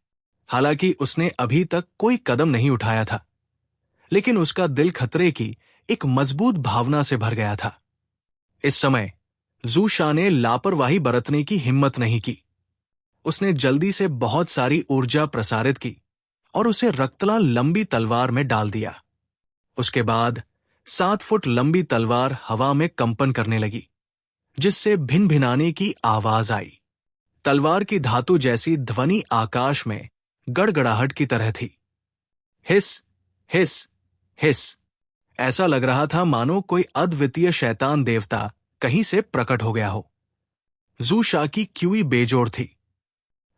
हालांकि उसने अभी तक कोई कदम नहीं उठाया था, लेकिन उसका दिल खतरे की एक मजबूत भावना से भर गया था। इस समय ज़ू शा ने लापरवाही बरतने की हिम्मत नहीं की। उसने जल्दी से बहुत सारी ऊर्जा प्रसारित की और उसे रक्तलाल लंबी तलवार में डाल दिया। उसके बाद 7 फुट लंबी तलवार हवा में कंपन करने लगी, जिससे भिनभिनाने की आवाज आई। तलवार की धातु जैसी ध्वनि आकाश में गड़गड़ाहट की तरह थी। हिस हिस हिस। ऐसा लग रहा था मानो कोई अद्वितीय शैतान देवता कहीं से प्रकट हो गया हो। ज़ू शा की क्यूई बेजोड़ थी।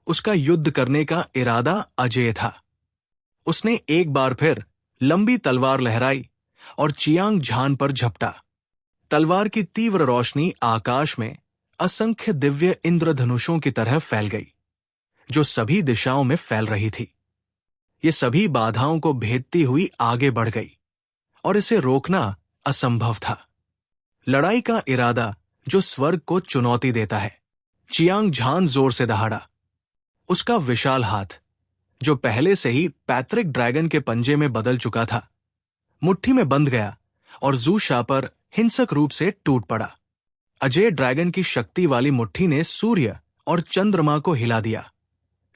उसका युद्ध करने का इरादा अजेय था। उसने एक बार फिर लंबी तलवार लहराई और चियांग झान पर झपटा। तलवार की तीव्र रोशनी आकाश में असंख्य दिव्य इंद्रधनुषों की तरह फैल गई, जो सभी दिशाओं में फैल रही थी। ये सभी बाधाओं को भेदती हुई आगे बढ़ गई और इसे रोकना असंभव था। लड़ाई का इरादा जो स्वर्ग को चुनौती देता है। चियांग झान जोर से दहाड़ा। उसका विशाल हाथ, जो पहले से ही पैट्रिक ड्रैगन के पंजे में बदल चुका था, मुट्ठी में बंध गया और ज़ू शा पर हिंसक रूप से टूट पड़ा। अजय ड्रैगन की शक्ति वाली मुट्ठी ने सूर्य और चंद्रमा को हिला दिया,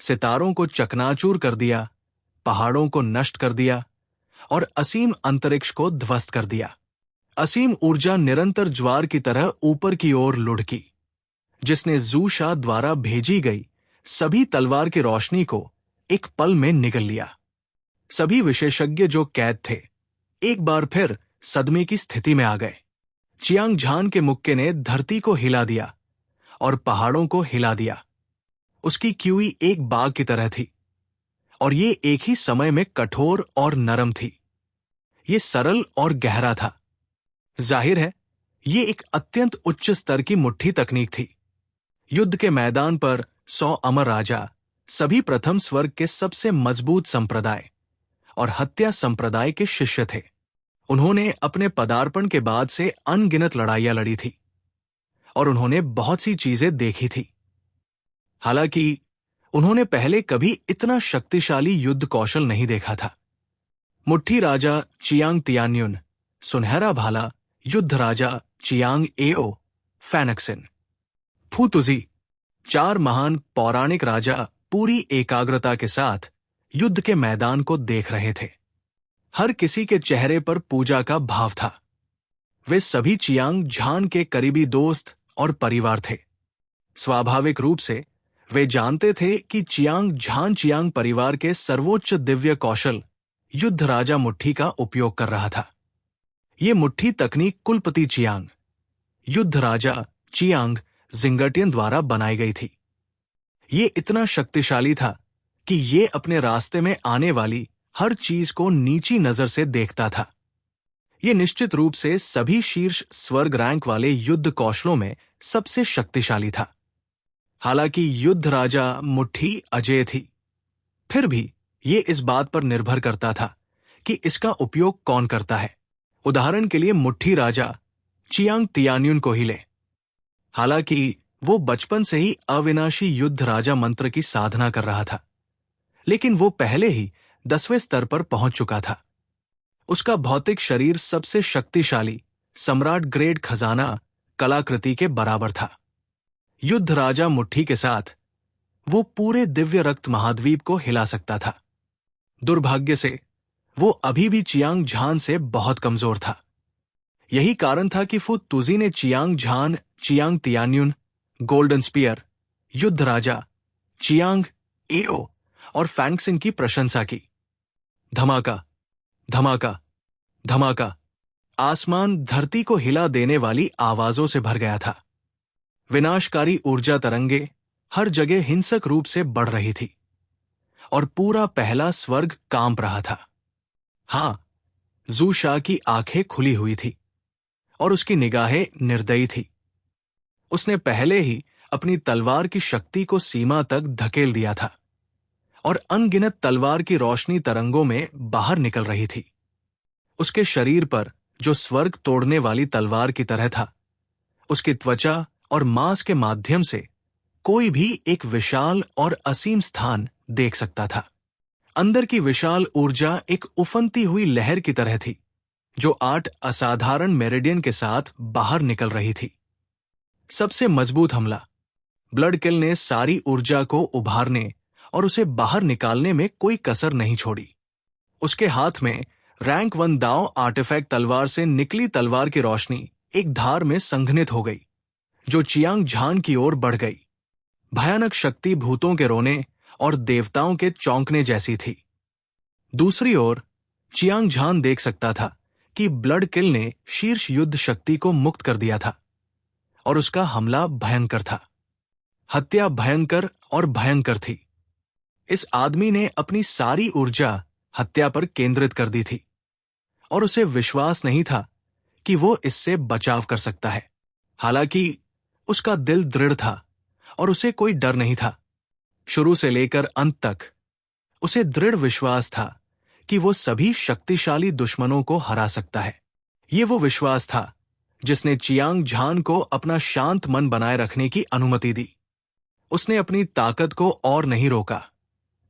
सितारों को चकनाचूर कर दिया, पहाड़ों को नष्ट कर दिया और असीम अंतरिक्ष को ध्वस्त कर दिया। असीम ऊर्जा निरंतर ज्वार की तरह ऊपर की ओर लुढ़की, जिसने ज़ू शा द्वारा भेजी गई सभी तलवार की रोशनी को एक पल में निगल लिया। सभी विशेषज्ञ जो कैद थे, एक बार फिर सदमे की स्थिति में आ गए। चियांग झान के मुक्के ने धरती को हिला दिया और पहाड़ों को हिला दिया। उसकी क्यूई एक बाघ की तरह थी और ये एक ही समय में कठोर और नरम थी। ये सरल और गहरा था। जाहिर है, ये एक अत्यंत उच्च स्तर की मुट्ठी तकनीक थी। युद्ध के मैदान पर 100 अमर राजा, सभी प्रथम स्वर्ग के सबसे मजबूत संप्रदाय और हत्या संप्रदाय के शिष्य थे। उन्होंने अपने पदार्पण के बाद से अनगिनत लड़ाइयां लड़ी थी और उन्होंने बहुत सी चीजें देखी थी। हालांकि उन्होंने पहले कभी इतना शक्तिशाली युद्ध कौशल नहीं देखा था। मुट्ठी राजा चियांग तियान्युन, सुनहरा भाला युद्ध राजा चियांग एओ फैनक्सिन, फूतुजी, 4 महान पौराणिक राजा पूरी एकाग्रता के साथ युद्ध के मैदान को देख रहे थे। हर किसी के चेहरे पर पूजा का भाव था। वे सभी चियांग झान के करीबी दोस्त और परिवार थे। स्वाभाविक रूप से वे जानते थे कि चियांग झान चियांग परिवार के सर्वोच्च दिव्य कौशल युद्ध राजा मुट्ठी का उपयोग कर रहा था। ये मुट्ठी तकनीक कुलपति चियांग, युद्ध राजा चियांग जिंगटियन द्वारा बनाई गई थी। ये इतना शक्तिशाली था कि ये अपने रास्ते में आने वाली हर चीज को नीची नजर से देखता था। ये निश्चित रूप से सभी शीर्ष स्वर्ग रैंक वाले युद्ध कौशलों में सबसे शक्तिशाली था। हालांकि युद्ध राजा मुट्ठी अजेय थी, फिर भी ये इस बात पर निर्भर करता था कि इसका उपयोग कौन करता है। उदाहरण के लिए मुट्ठी राजा चियांग तियान्युन को ही ले। हालांकि वो बचपन से ही अविनाशी युद्ध राजा मंत्र की साधना कर रहा था, लेकिन वो पहले ही 10वें स्तर पर पहुंच चुका था। उसका भौतिक शरीर सबसे शक्तिशाली सम्राट ग्रेड खजाना कलाकृति के बराबर था। युद्ध राजा मुट्ठी के साथ वो पूरे दिव्य रक्त महाद्वीप को हिला सकता था। दुर्भाग्य से वो अभी भी चियांग झान से बहुत कमजोर था। यही कारण था कि फू तुजी ने चियांग झान, चियांग तियान्युन, गोल्डन स्पीयर, युद्ध राजा, चियांग एओ और फैंक्सिन की प्रशंसा की। धमाका, धमाका, धमाका। आसमान धरती को हिला देने वाली आवाजों से भर गया था। विनाशकारी ऊर्जा तरंगे हर जगह हिंसक रूप से बढ़ रही थी और पूरा पहला स्वर्ग कांप रहा था। हां, ज़ू शा की आंखें खुली हुई थी और उसकी निगाहें निर्दयी थी। उसने पहले ही अपनी तलवार की शक्ति को सीमा तक धकेल दिया था और अनगिनत तलवार की रोशनी तरंगों में बाहर निकल रही थी। उसके शरीर पर, जो स्वर्ग तोड़ने वाली तलवार की तरह था, उसकी त्वचा और मांस के माध्यम से कोई भी एक विशाल और असीम स्थान देख सकता था। अंदर की विशाल ऊर्जा एक उफनती हुई लहर की तरह थी, जो 8 असाधारण मेरिडियन के साथ बाहर निकल रही थी। सबसे मजबूत हमला। ब्लडकिल ने सारी ऊर्जा को उभारने और उसे बाहर निकालने में कोई कसर नहीं छोड़ी। उसके हाथ में रैंक 1 दाव आर्टिफैक्ट तलवार से निकली तलवार की रोशनी एक धार में संघनित हो गई, जो चियांग झान की ओर बढ़ गई। भयानक शक्ति भूतों के रोने और देवताओं के चौंकने जैसी थी। दूसरी ओर चियांग झान देख सकता था कि ब्लडकिल ने शीर्ष युद्ध शक्ति को मुक्त कर दिया था और उसका हमला भयंकर था। हत्या भयंकर और भयंकर थी। इस आदमी ने अपनी सारी ऊर्जा हत्या पर केंद्रित कर दी थी और उसे विश्वास नहीं था कि वो इससे बचाव कर सकता है। हालांकि उसका दिल दृढ़ था और उसे कोई डर नहीं था। शुरू से लेकर अंत तक उसे दृढ़ विश्वास था कि वो सभी शक्तिशाली दुश्मनों को हरा सकता है। ये वो विश्वास था जिसने चियांग झान को अपना शांत मन बनाए रखने की अनुमति दी। उसने अपनी ताकत को और नहीं रोका,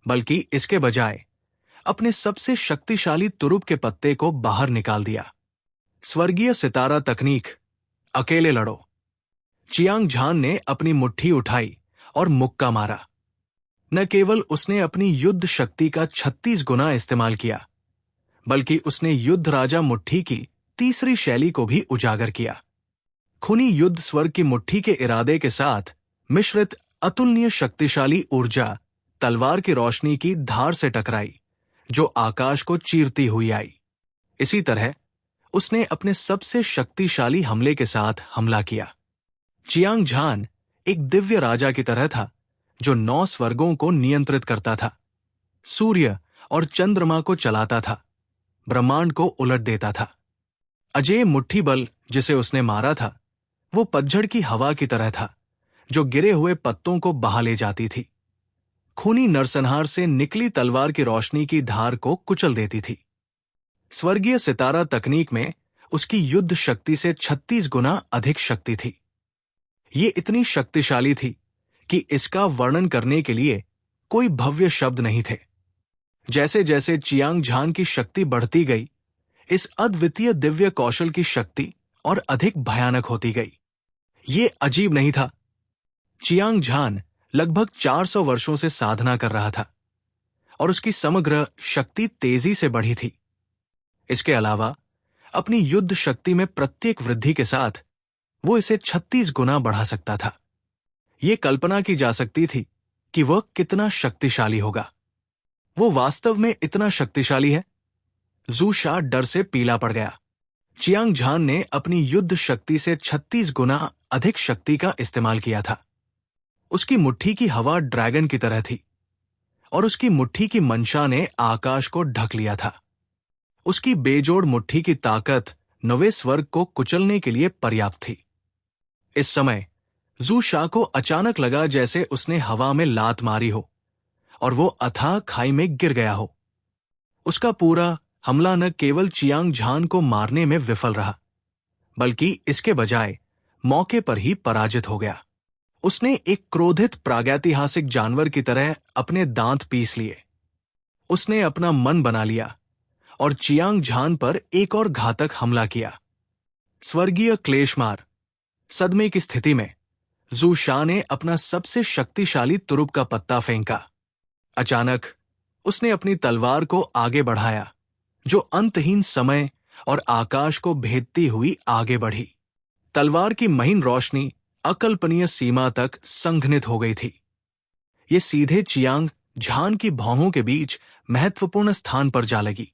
बल्कि इसके बजाय अपने सबसे शक्तिशाली तुरुप के पत्ते को बाहर निकाल दिया। स्वर्गीय सितारा तकनीक, अकेले लड़ो। चियांग झान ने अपनी मुट्ठी उठाई और मुक्का मारा। न केवल उसने अपनी युद्ध शक्ति का 36 गुना इस्तेमाल किया, बल्कि उसने युद्ध राजा मुट्ठी की तीसरी शैली को भी उजागर किया। खुनी युद्ध स्वर्ग की मुट्ठी के इरादे के साथ मिश्रित अतुलनीय शक्तिशाली ऊर्जा तलवार की रोशनी की धार से टकराई, जो आकाश को चीरती हुई आई। इसी तरह उसने अपने सबसे शक्तिशाली हमले के साथ हमला किया। चियांग झान एक दिव्य राजा की तरह था, जो 9 स्वर्गों को नियंत्रित करता था, सूर्य और चंद्रमा को चलाता था, ब्रह्मांड को उलट देता था। अजेय मुट्ठी बल जिसे उसने मारा था, वो पतझड़ की हवा की तरह था, जो गिरे हुए पत्तों को बहा ले जाती थी। खूनी नरसंहार से निकली तलवार की रोशनी की धार को कुचल देती थी। स्वर्गीय सितारा तकनीक में उसकी युद्ध शक्ति से 36 गुना अधिक शक्ति थी। ये इतनी शक्तिशाली थी कि इसका वर्णन करने के लिए कोई भव्य शब्द नहीं थे। जैसे जैसे चियांग झान की शक्ति बढ़ती गई, इस अद्वितीय दिव्य कौशल की शक्ति और अधिक भयानक होती गई। ये अजीब नहीं था। चियांग झान लगभग 400 वर्षों से साधना कर रहा था और उसकी समग्र शक्ति तेजी से बढ़ी थी। इसके अलावा अपनी युद्ध शक्ति में प्रत्येक वृद्धि के साथ वो इसे 36 गुना बढ़ा सकता था। ये कल्पना की जा सकती थी कि वह कितना शक्तिशाली होगा। वो वास्तव में इतना शक्तिशाली है? जू शा डर से पीला पड़ गया। चियांग झान ने अपनी युद्ध शक्ति से 36 गुना अधिक शक्ति का इस्तेमाल किया था। उसकी मुट्ठी की हवा ड्रैगन की तरह थी और उसकी मुट्ठी की मंशा ने आकाश को ढक लिया था। उसकी बेजोड़ मुट्ठी की ताकत नवे स्वर्ग को कुचलने के लिए पर्याप्त थी। इस समय जू शा को अचानक लगा जैसे उसने हवा में लात मारी हो और वो अथाह खाई में गिर गया हो। उसका पूरा हमला न केवल चियांग झान को मारने में विफल रहा, बल्कि इसके बजाय मौके पर ही पराजित हो गया। उसने एक क्रोधित प्रागैतिहासिक जानवर की तरह अपने दांत पीस लिए। उसने अपना मन बना लिया और चियांग झान पर एक और घातक हमला किया। स्वर्गीय क्लेशमार। सदमे की स्थिति में जू शा ने अपना सबसे शक्तिशाली तुरुप का पत्ता फेंका। अचानक उसने अपनी तलवार को आगे बढ़ाया, जो अंतहीन समय और आकाश को भेदती हुई आगे बढ़ी। तलवार की महीन रोशनी अकल्पनीय सीमा तक संघनित हो गई थी। ये सीधे चियांग झान की भौहों के बीच महत्वपूर्ण स्थान पर जा लगी।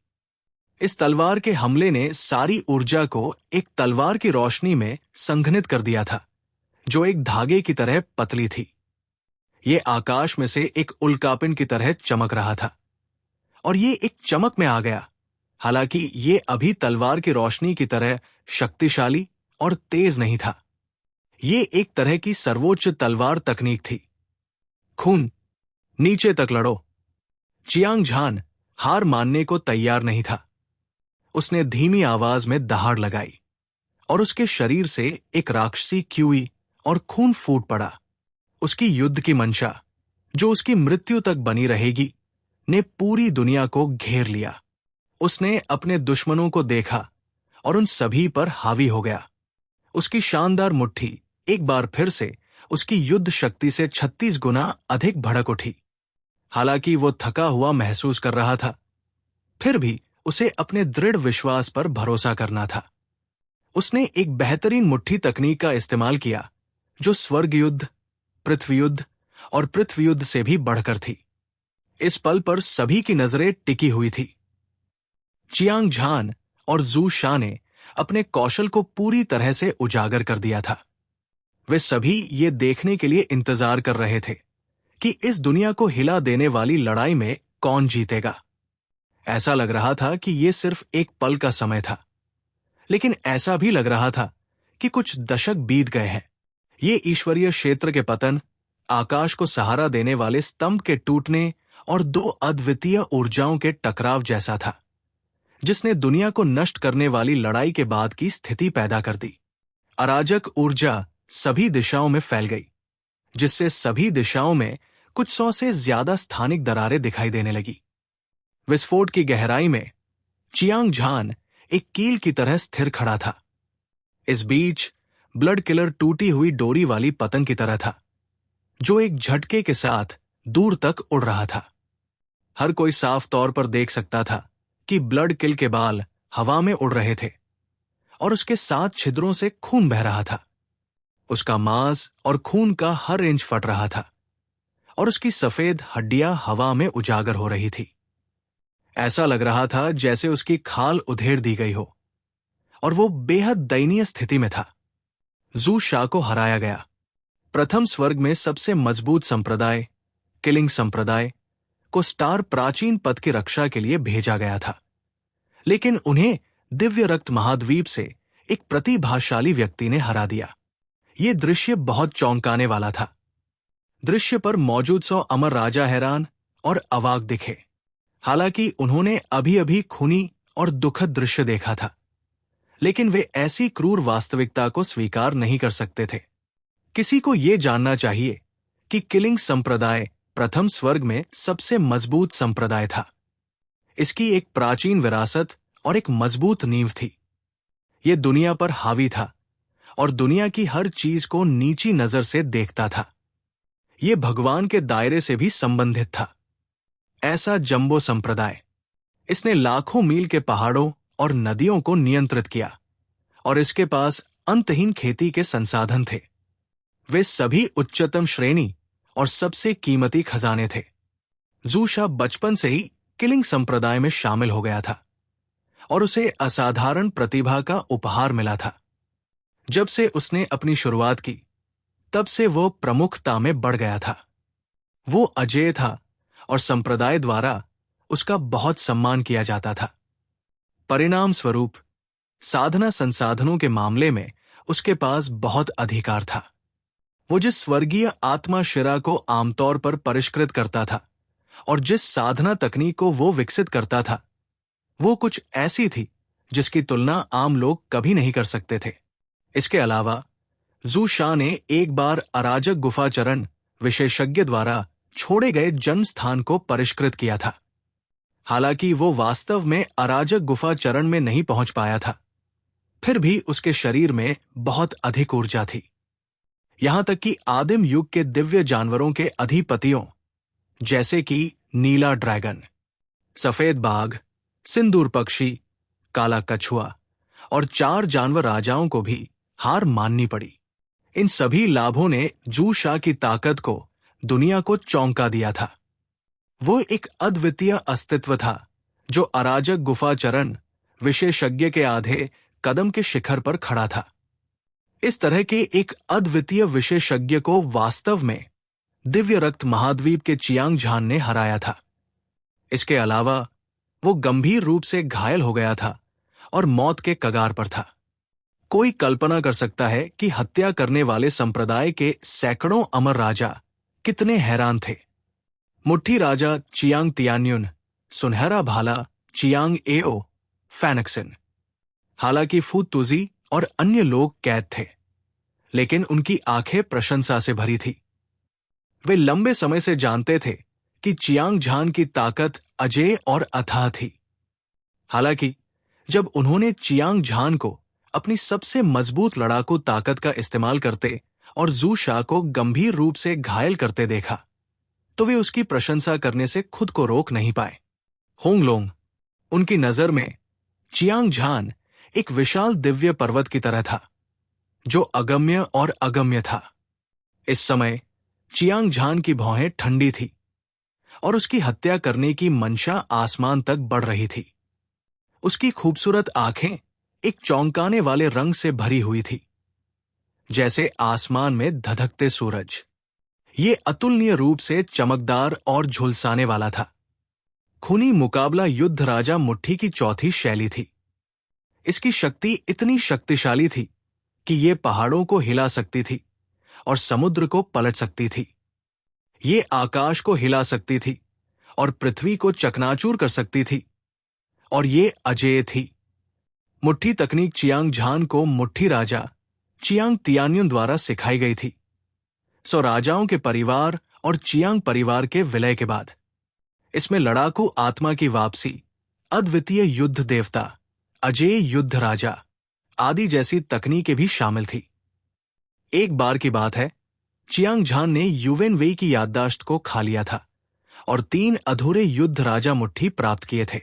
इस तलवार के हमले ने सारी ऊर्जा को एक तलवार की रोशनी में संघनित कर दिया था, जो एक धागे की तरह पतली थी। ये आकाश में से एक उल्कापिंड की तरह चमक रहा था और ये एक चमक में आ गया, हालांकि ये अभी तलवार की रोशनी की तरह शक्तिशाली और तेज नहीं था। ये एक तरह की सर्वोच्च तलवार तकनीक थी। खून, नीचे तक लड़ो। चियांग झान हार मानने को तैयार नहीं था। उसने धीमी आवाज में दहाड़ लगाई और उसके शरीर से एक राक्षसी क्यूई और खून फूट पड़ा। उसकी युद्ध की मंशा, जो उसकी मृत्यु तक बनी रहेगी, ने पूरी दुनिया को घेर लिया। उसने अपने दुश्मनों को देखा और उन सभी पर हावी हो गया। उसकी शानदार मुट्ठी एक बार फिर से उसकी युद्ध शक्ति से 36 गुना अधिक भड़क उठी। हालांकि वो थका हुआ महसूस कर रहा था, फिर भी उसे अपने दृढ़ विश्वास पर भरोसा करना था। उसने एक बेहतरीन मुट्ठी तकनीक का इस्तेमाल किया, जो स्वर्ग युद्ध, पृथ्वी युद्ध और पृथ्वी युद्ध से भी बढ़कर थी। इस पल पर सभी की नजरें टिकी हुई थी। चियांग झान और जू शा ने अपने कौशल को पूरी तरह से उजागर कर दिया था। वे सभी ये देखने के लिए इंतजार कर रहे थे कि इस दुनिया को हिला देने वाली लड़ाई में कौन जीतेगा। ऐसा लग रहा था कि ये सिर्फ एक पल का समय था, लेकिन ऐसा भी लग रहा था कि कुछ दशक बीत गए हैं। ये ईश्वरीय क्षेत्र के पतन, आकाश को सहारा देने वाले स्तंभ के टूटने और दो अद्वितीय ऊर्जाओं के टकराव जैसा था, जिसने दुनिया को नष्ट करने वाली लड़ाई के बाद की स्थिति पैदा कर दी। अराजक ऊर्जा सभी दिशाओं में फैल गई, जिससे सभी दिशाओं में कुछ 100 से ज्यादा स्थानिक दरारें दिखाई देने लगी। विस्फोट की गहराई में चियांग झान एक कील की तरह स्थिर खड़ा था। इस बीच ब्लड किलर टूटी हुई डोरी वाली पतंग की तरह था, जो एक झटके के साथ दूर तक उड़ रहा था। हर कोई साफ तौर पर देख सकता था कि ब्लड किल के बाल हवा में उड़ रहे थे और उसके 7 छिद्रों से खून बह रहा था। उसका मांस और खून का हर इंच फट रहा था और उसकी सफेद हड्डियां हवा में उजागर हो रही थी। ऐसा लग रहा था जैसे उसकी खाल उधेड़ दी गई हो और वो बेहद दयनीय स्थिति में था। जू शा को हराया गया। प्रथम स्वर्ग में सबसे मजबूत संप्रदाय, किलिंग संप्रदाय, को स्टार प्राचीन पद की रक्षा के लिए भेजा गया था, लेकिन उन्हें दिव्य रक्त महाद्वीप से एक प्रतिभाशाली व्यक्ति ने हरा दिया। ये दृश्य बहुत चौंकाने वाला था। दृश्य पर मौजूद 100 अमर राजा हैरान और अवाक दिखे। हालांकि उन्होंने अभी अभी खूनी और दुखद दृश्य देखा था, लेकिन वे ऐसी क्रूर वास्तविकता को स्वीकार नहीं कर सकते थे। किसी को यह जानना चाहिए कि किलिंग संप्रदाय प्रथम स्वर्ग में सबसे मजबूत संप्रदाय था। इसकी एक प्राचीन विरासत और एक मजबूत नींव थी। यह दुनिया पर हावी था और दुनिया की हर चीज को नीची नजर से देखता था। यह भगवान के दायरे से भी संबंधित था। ऐसा जंबो संप्रदाय, इसने लाखों मील के पहाड़ों और नदियों को नियंत्रित किया और इसके पास अंतहीन खेती के संसाधन थे। वे सभी उच्चतम श्रेणी और सबसे कीमती खजाने थे। जू शा बचपन से ही किलिंग संप्रदाय में शामिल हो गया था और उसे असाधारण प्रतिभा का उपहार मिला था। जब से उसने अपनी शुरुआत की, तब से वो प्रमुखता में बढ़ गया था। वो अजेय था और संप्रदाय द्वारा उसका बहुत सम्मान किया जाता था। परिणाम स्वरूप साधना संसाधनों के मामले में उसके पास बहुत अधिकार था। वो जिस स्वर्गीय आत्मा शिरा को आमतौर पर परिष्कृत करता था और जिस साधना तकनीक को वो विकसित करता था, वो कुछ ऐसी थी जिसकी तुलना आम लोग कभी नहीं कर सकते थे। इसके अलावा जू शा ने एक बार अराजक गुफाचरण विशेषज्ञ द्वारा छोड़े गए जन्म स्थान को परिष्कृत किया था। हालांकि वो वास्तव में अराजक गुफाचरण में नहीं पहुंच पाया था, फिर भी उसके शरीर में बहुत अधिक ऊर्जा थी। यहां तक कि आदिम युग के दिव्य जानवरों के अधिपतियों, जैसे कि नीला ड्रैगन, सफेद बाघ, सिंदूर पक्षी, काला कछुआ और 4 जानवर राजाओं को भी हार माननी पड़ी। इन सभी लाभों ने जू शा की ताकत को दुनिया को चौंका दिया था। वो एक अद्वितीय अस्तित्व था जो अराजक गुफाचरण विशेषज्ञ के आधे कदम के शिखर पर खड़ा था। इस तरह के एक अद्वितीय विशेषज्ञ को वास्तव में दिव्य रक्त महाद्वीप के चियांग झान ने हराया था। इसके अलावा वो गंभीर रूप से घायल हो गया था और मौत के कगार पर था। कोई कल्पना कर सकता है कि हत्या करने वाले संप्रदाय के सैकड़ों अमर राजा कितने हैरान थे। मुट्ठी राजा चियांग तियान्युन, सुनहरा भाला चियांग एओ फैनक्सिन। हालांकि फू तुजी और अन्य लोग कैद थे, लेकिन उनकी आंखें प्रशंसा से भरी थी। वे लंबे समय से जानते थे कि चियांग झान की ताकत अजेय और अथाह थी। हालांकि जब उन्होंने चियांग झान को अपनी सबसे मजबूत लड़ाकू ताकत का इस्तेमाल करते और जू शा को गंभीर रूप से घायल करते देखा, तो वे उसकी प्रशंसा करने से खुद को रोक नहीं पाए। होंगलोंग, उनकी नजर में चियांग झान एक विशाल दिव्य पर्वत की तरह था, जो अगम्य और अगम्य था। इस समय चियांग झान की भौहें ठंडी थी और उसकी हत्या करने की मंशा आसमान तक बढ़ रही थी। उसकी खूबसूरत आंखें एक चौंकाने वाले रंग से भरी हुई थी, जैसे आसमान में धधकते सूरज। ये अतुलनीय रूप से चमकदार और झुलसाने वाला था। खूनी मुकाबला युद्ध राजा मुट्ठी की चौथी शैली थी। इसकी शक्ति इतनी शक्तिशाली थी कि ये पहाड़ों को हिला सकती थी और समुद्र को पलट सकती थी। ये आकाश को हिला सकती थी और पृथ्वी को चकनाचूर कर सकती थी, और ये अजेय थी। मुट्ठी तकनीक चियांग झान को मुट्ठी राजा चियांग तियान्युन द्वारा सिखाई गई थी। सो राजाओं के परिवार और चियांग परिवार के विलय के बाद इसमें लड़ाकू आत्मा की वापसी, अद्वितीय युद्ध देवता, अजेय युद्ध राजा आदि जैसी तकनीकें भी शामिल थी। एक बार की बात है, चियांग झान ने युवेन वेई की याददाश्त को खा लिया था और 3 अधूरे युद्ध राजा मुट्ठी प्राप्त किए थे।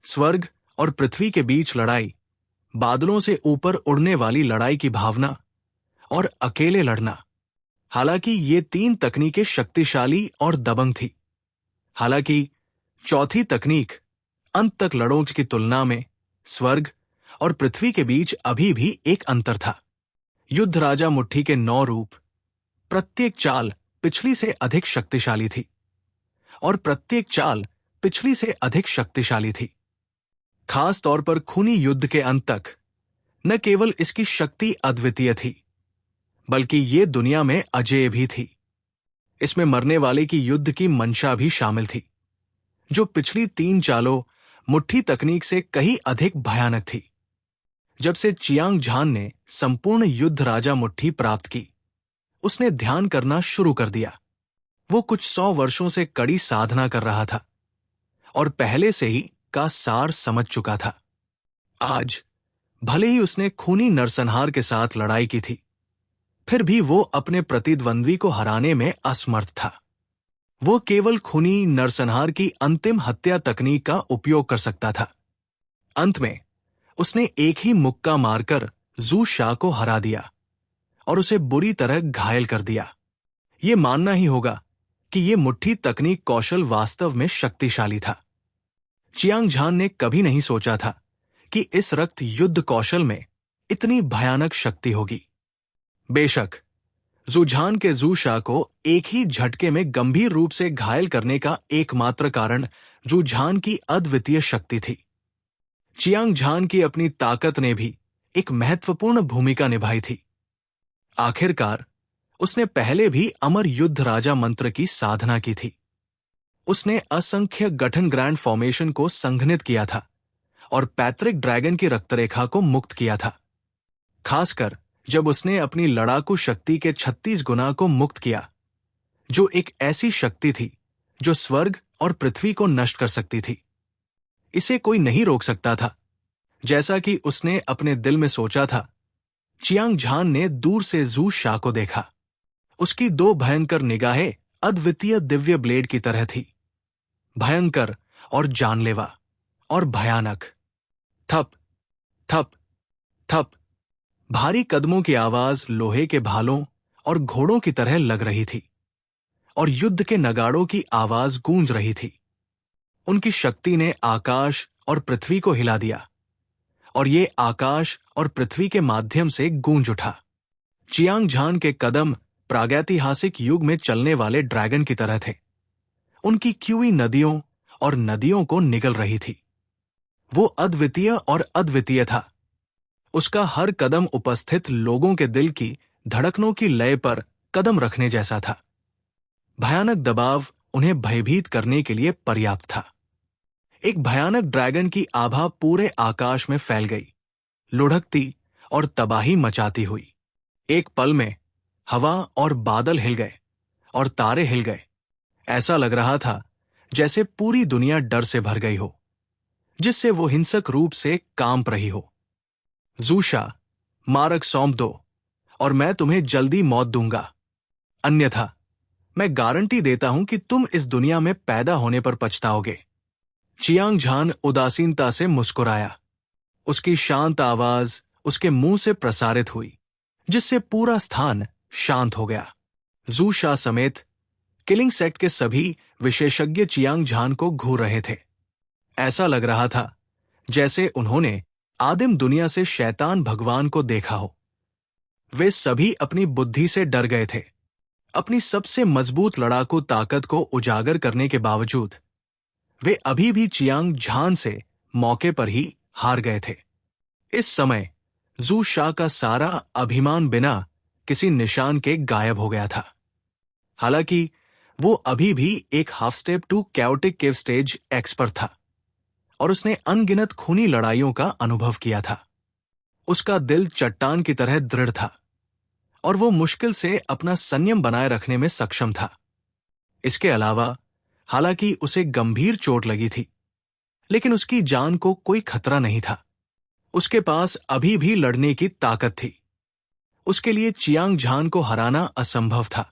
स्वर्ग और पृथ्वी के बीच लड़ाई, बादलों से ऊपर उड़ने वाली लड़ाई की भावना और अकेले लड़ना। हालांकि ये 3 तकनीकें शक्तिशाली और दबंग थी। हालांकि चौथी तकनीक अंत तक लड़ों की तुलना में स्वर्ग और पृथ्वी के बीच अभी भी एक अंतर था। युद्ध राजा मुट्ठी के 9 रूप, प्रत्येक चाल पिछली से अधिक शक्तिशाली थी और प्रत्येक चाल पिछली से अधिक शक्तिशाली थी। खास तौर पर खूनी युद्ध के अंत तक न केवल इसकी शक्ति अद्वितीय थी, बल्कि ये दुनिया में अजेय भी थी। इसमें मरने वाले की युद्ध की मंशा भी शामिल थी, जो पिछली 3 चालों मुट्ठी तकनीक से कहीं अधिक भयानक थी। जब से चियांग झान ने संपूर्ण युद्ध राजा मुट्ठी प्राप्त की, उसने ध्यान करना शुरू कर दिया। वो कुछ 100 वर्षों से कड़ी साधना कर रहा था और पहले से ही का सार समझ चुका था। आज भले ही उसने खूनी नरसंहार के साथ लड़ाई की थी, फिर भी वो अपने प्रतिद्वंद्वी को हराने में असमर्थ था। वो केवल खूनी नरसंहार की अंतिम हत्या तकनीक का उपयोग कर सकता था। अंत में उसने एक ही मुक्का मारकर जू शा को हरा दिया और उसे बुरी तरह घायल कर दिया। ये मानना ही होगा कि ये मुट्ठी तकनीक कौशल वास्तव में शक्तिशाली था। चियांग झान ने कभी नहीं सोचा था कि इस रक्त युद्ध कौशल में इतनी भयानक शक्ति होगी। बेशक जुझान के जू शा को एक ही झटके में गंभीर रूप से घायल करने का एकमात्र कारण जुझान की अद्वितीय शक्ति थी। चियांग झान की अपनी ताकत ने भी एक महत्वपूर्ण भूमिका निभाई थी। आखिरकार उसने पहले भी अमर युद्ध राजा मंत्र की साधना की थी। उसने असंख्य गठन ग्रैंड फॉर्मेशन को संघनित किया था और पैतृक ड्रैगन की रक्तरेखा को मुक्त किया था। खासकर जब उसने अपनी लड़ाकू शक्ति के 36 गुना को मुक्त किया, जो एक ऐसी शक्ति थी जो स्वर्ग और पृथ्वी को नष्ट कर सकती थी। इसे कोई नहीं रोक सकता था। जैसा कि उसने अपने दिल में सोचा था, चियांग झान ने दूर से जू शा को देखा। उसकी 2 भयंकर निगाहें अद्वितीय दिव्य ब्लेड की तरह थी, भयंकर और जानलेवा और भयानक। थप थप थप भारी कदमों की आवाज लोहे के भालों और घोड़ों की तरह लग रही थी और युद्ध के नगाड़ों की आवाज गूंज रही थी। उनकी शक्ति ने आकाश और पृथ्वी को हिला दिया और ये आकाश और पृथ्वी के माध्यम से गूंज उठा। चियांग झान के कदम प्रागैतिहासिक युग में चलने वाले ड्रैगन की तरह थे। उनकी क्यूई नदियों और नदियों को निगल रही थी। वो अद्वितीय और अद्वितीय था। उसका हर कदम उपस्थित लोगों के दिल की धड़कनों की लय पर कदम रखने जैसा था। भयानक दबाव उन्हें भयभीत करने के लिए पर्याप्त था। एक भयानक ड्रैगन की आभा पूरे आकाश में फैल गई, लुढ़कती और तबाही मचाती हुई। एक पल में हवा और बादल हिल गए और तारे हिल गए। ऐसा लग रहा था जैसे पूरी दुनिया डर से भर गई हो, जिससे वो हिंसक रूप से कांप रही हो। ज़ूशा, मार्ग सौंप दो और मैं तुम्हें जल्दी मौत दूंगा, अन्यथा मैं गारंटी देता हूं कि तुम इस दुनिया में पैदा होने पर पछताओगे। चियांग झान उदासीनता से मुस्कुराया। उसकी शांत आवाज उसके मुंह से प्रसारित हुई, जिससे पूरा स्थान शांत हो गया। ज़ूशा समेत किलिंग सेक्ट के सभी विशेषज्ञ चियांग झान को घूर रहे थे। ऐसा लग रहा था जैसे उन्होंने आदिम दुनिया से शैतान भगवान को देखा हो। वे सभी अपनी बुद्धि से डर गए थे। अपनी सबसे मजबूत लड़ाकू ताकत को उजागर करने के बावजूद वे अभी भी चियांग झान से मौके पर ही हार गए थे। इस समय ज़ूशा का सारा अभिमान बिना किसी निशान के गायब हो गया था। हालांकि वो अभी भी एक half step to chaotic cave stage expert था और उसने अनगिनत खूनी लड़ाइयों का अनुभव किया था। उसका दिल चट्टान की तरह दृढ़ था और वो मुश्किल से अपना संयम बनाए रखने में सक्षम था। इसके अलावा हालांकि उसे गंभीर चोट लगी थी, लेकिन उसकी जान को कोई खतरा नहीं था। उसके पास अभी भी लड़ने की ताकत थी। उसके लिए चियांग झान को हराना असंभव था,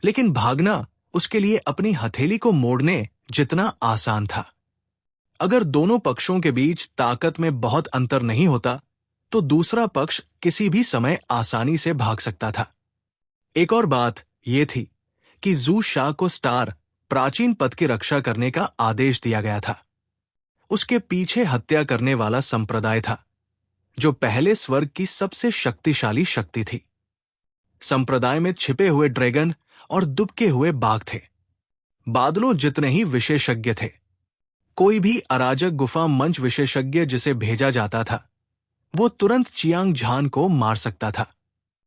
लेकिन भागना उसके लिए अपनी हथेली को मोड़ने जितना आसान था। अगर दोनों पक्षों के बीच ताकत में बहुत अंतर नहीं होता, तो दूसरा पक्ष किसी भी समय आसानी से भाग सकता था। एक और बात यह थी कि ज़ूशा को स्टार प्राचीन पद की रक्षा करने का आदेश दिया गया था। उसके पीछे हत्या करने वाला संप्रदाय था, जो पहले स्वर्ग की सबसे शक्तिशाली शक्ति थी। संप्रदाय में छिपे हुए ड्रैगन और दुबके हुए बाघ थे, बादलों जितने ही विशेषज्ञ थे। कोई भी अराजक गुफा मंच विशेषज्ञ जिसे भेजा जाता था, वो तुरंत चियांग झान को मार सकता था।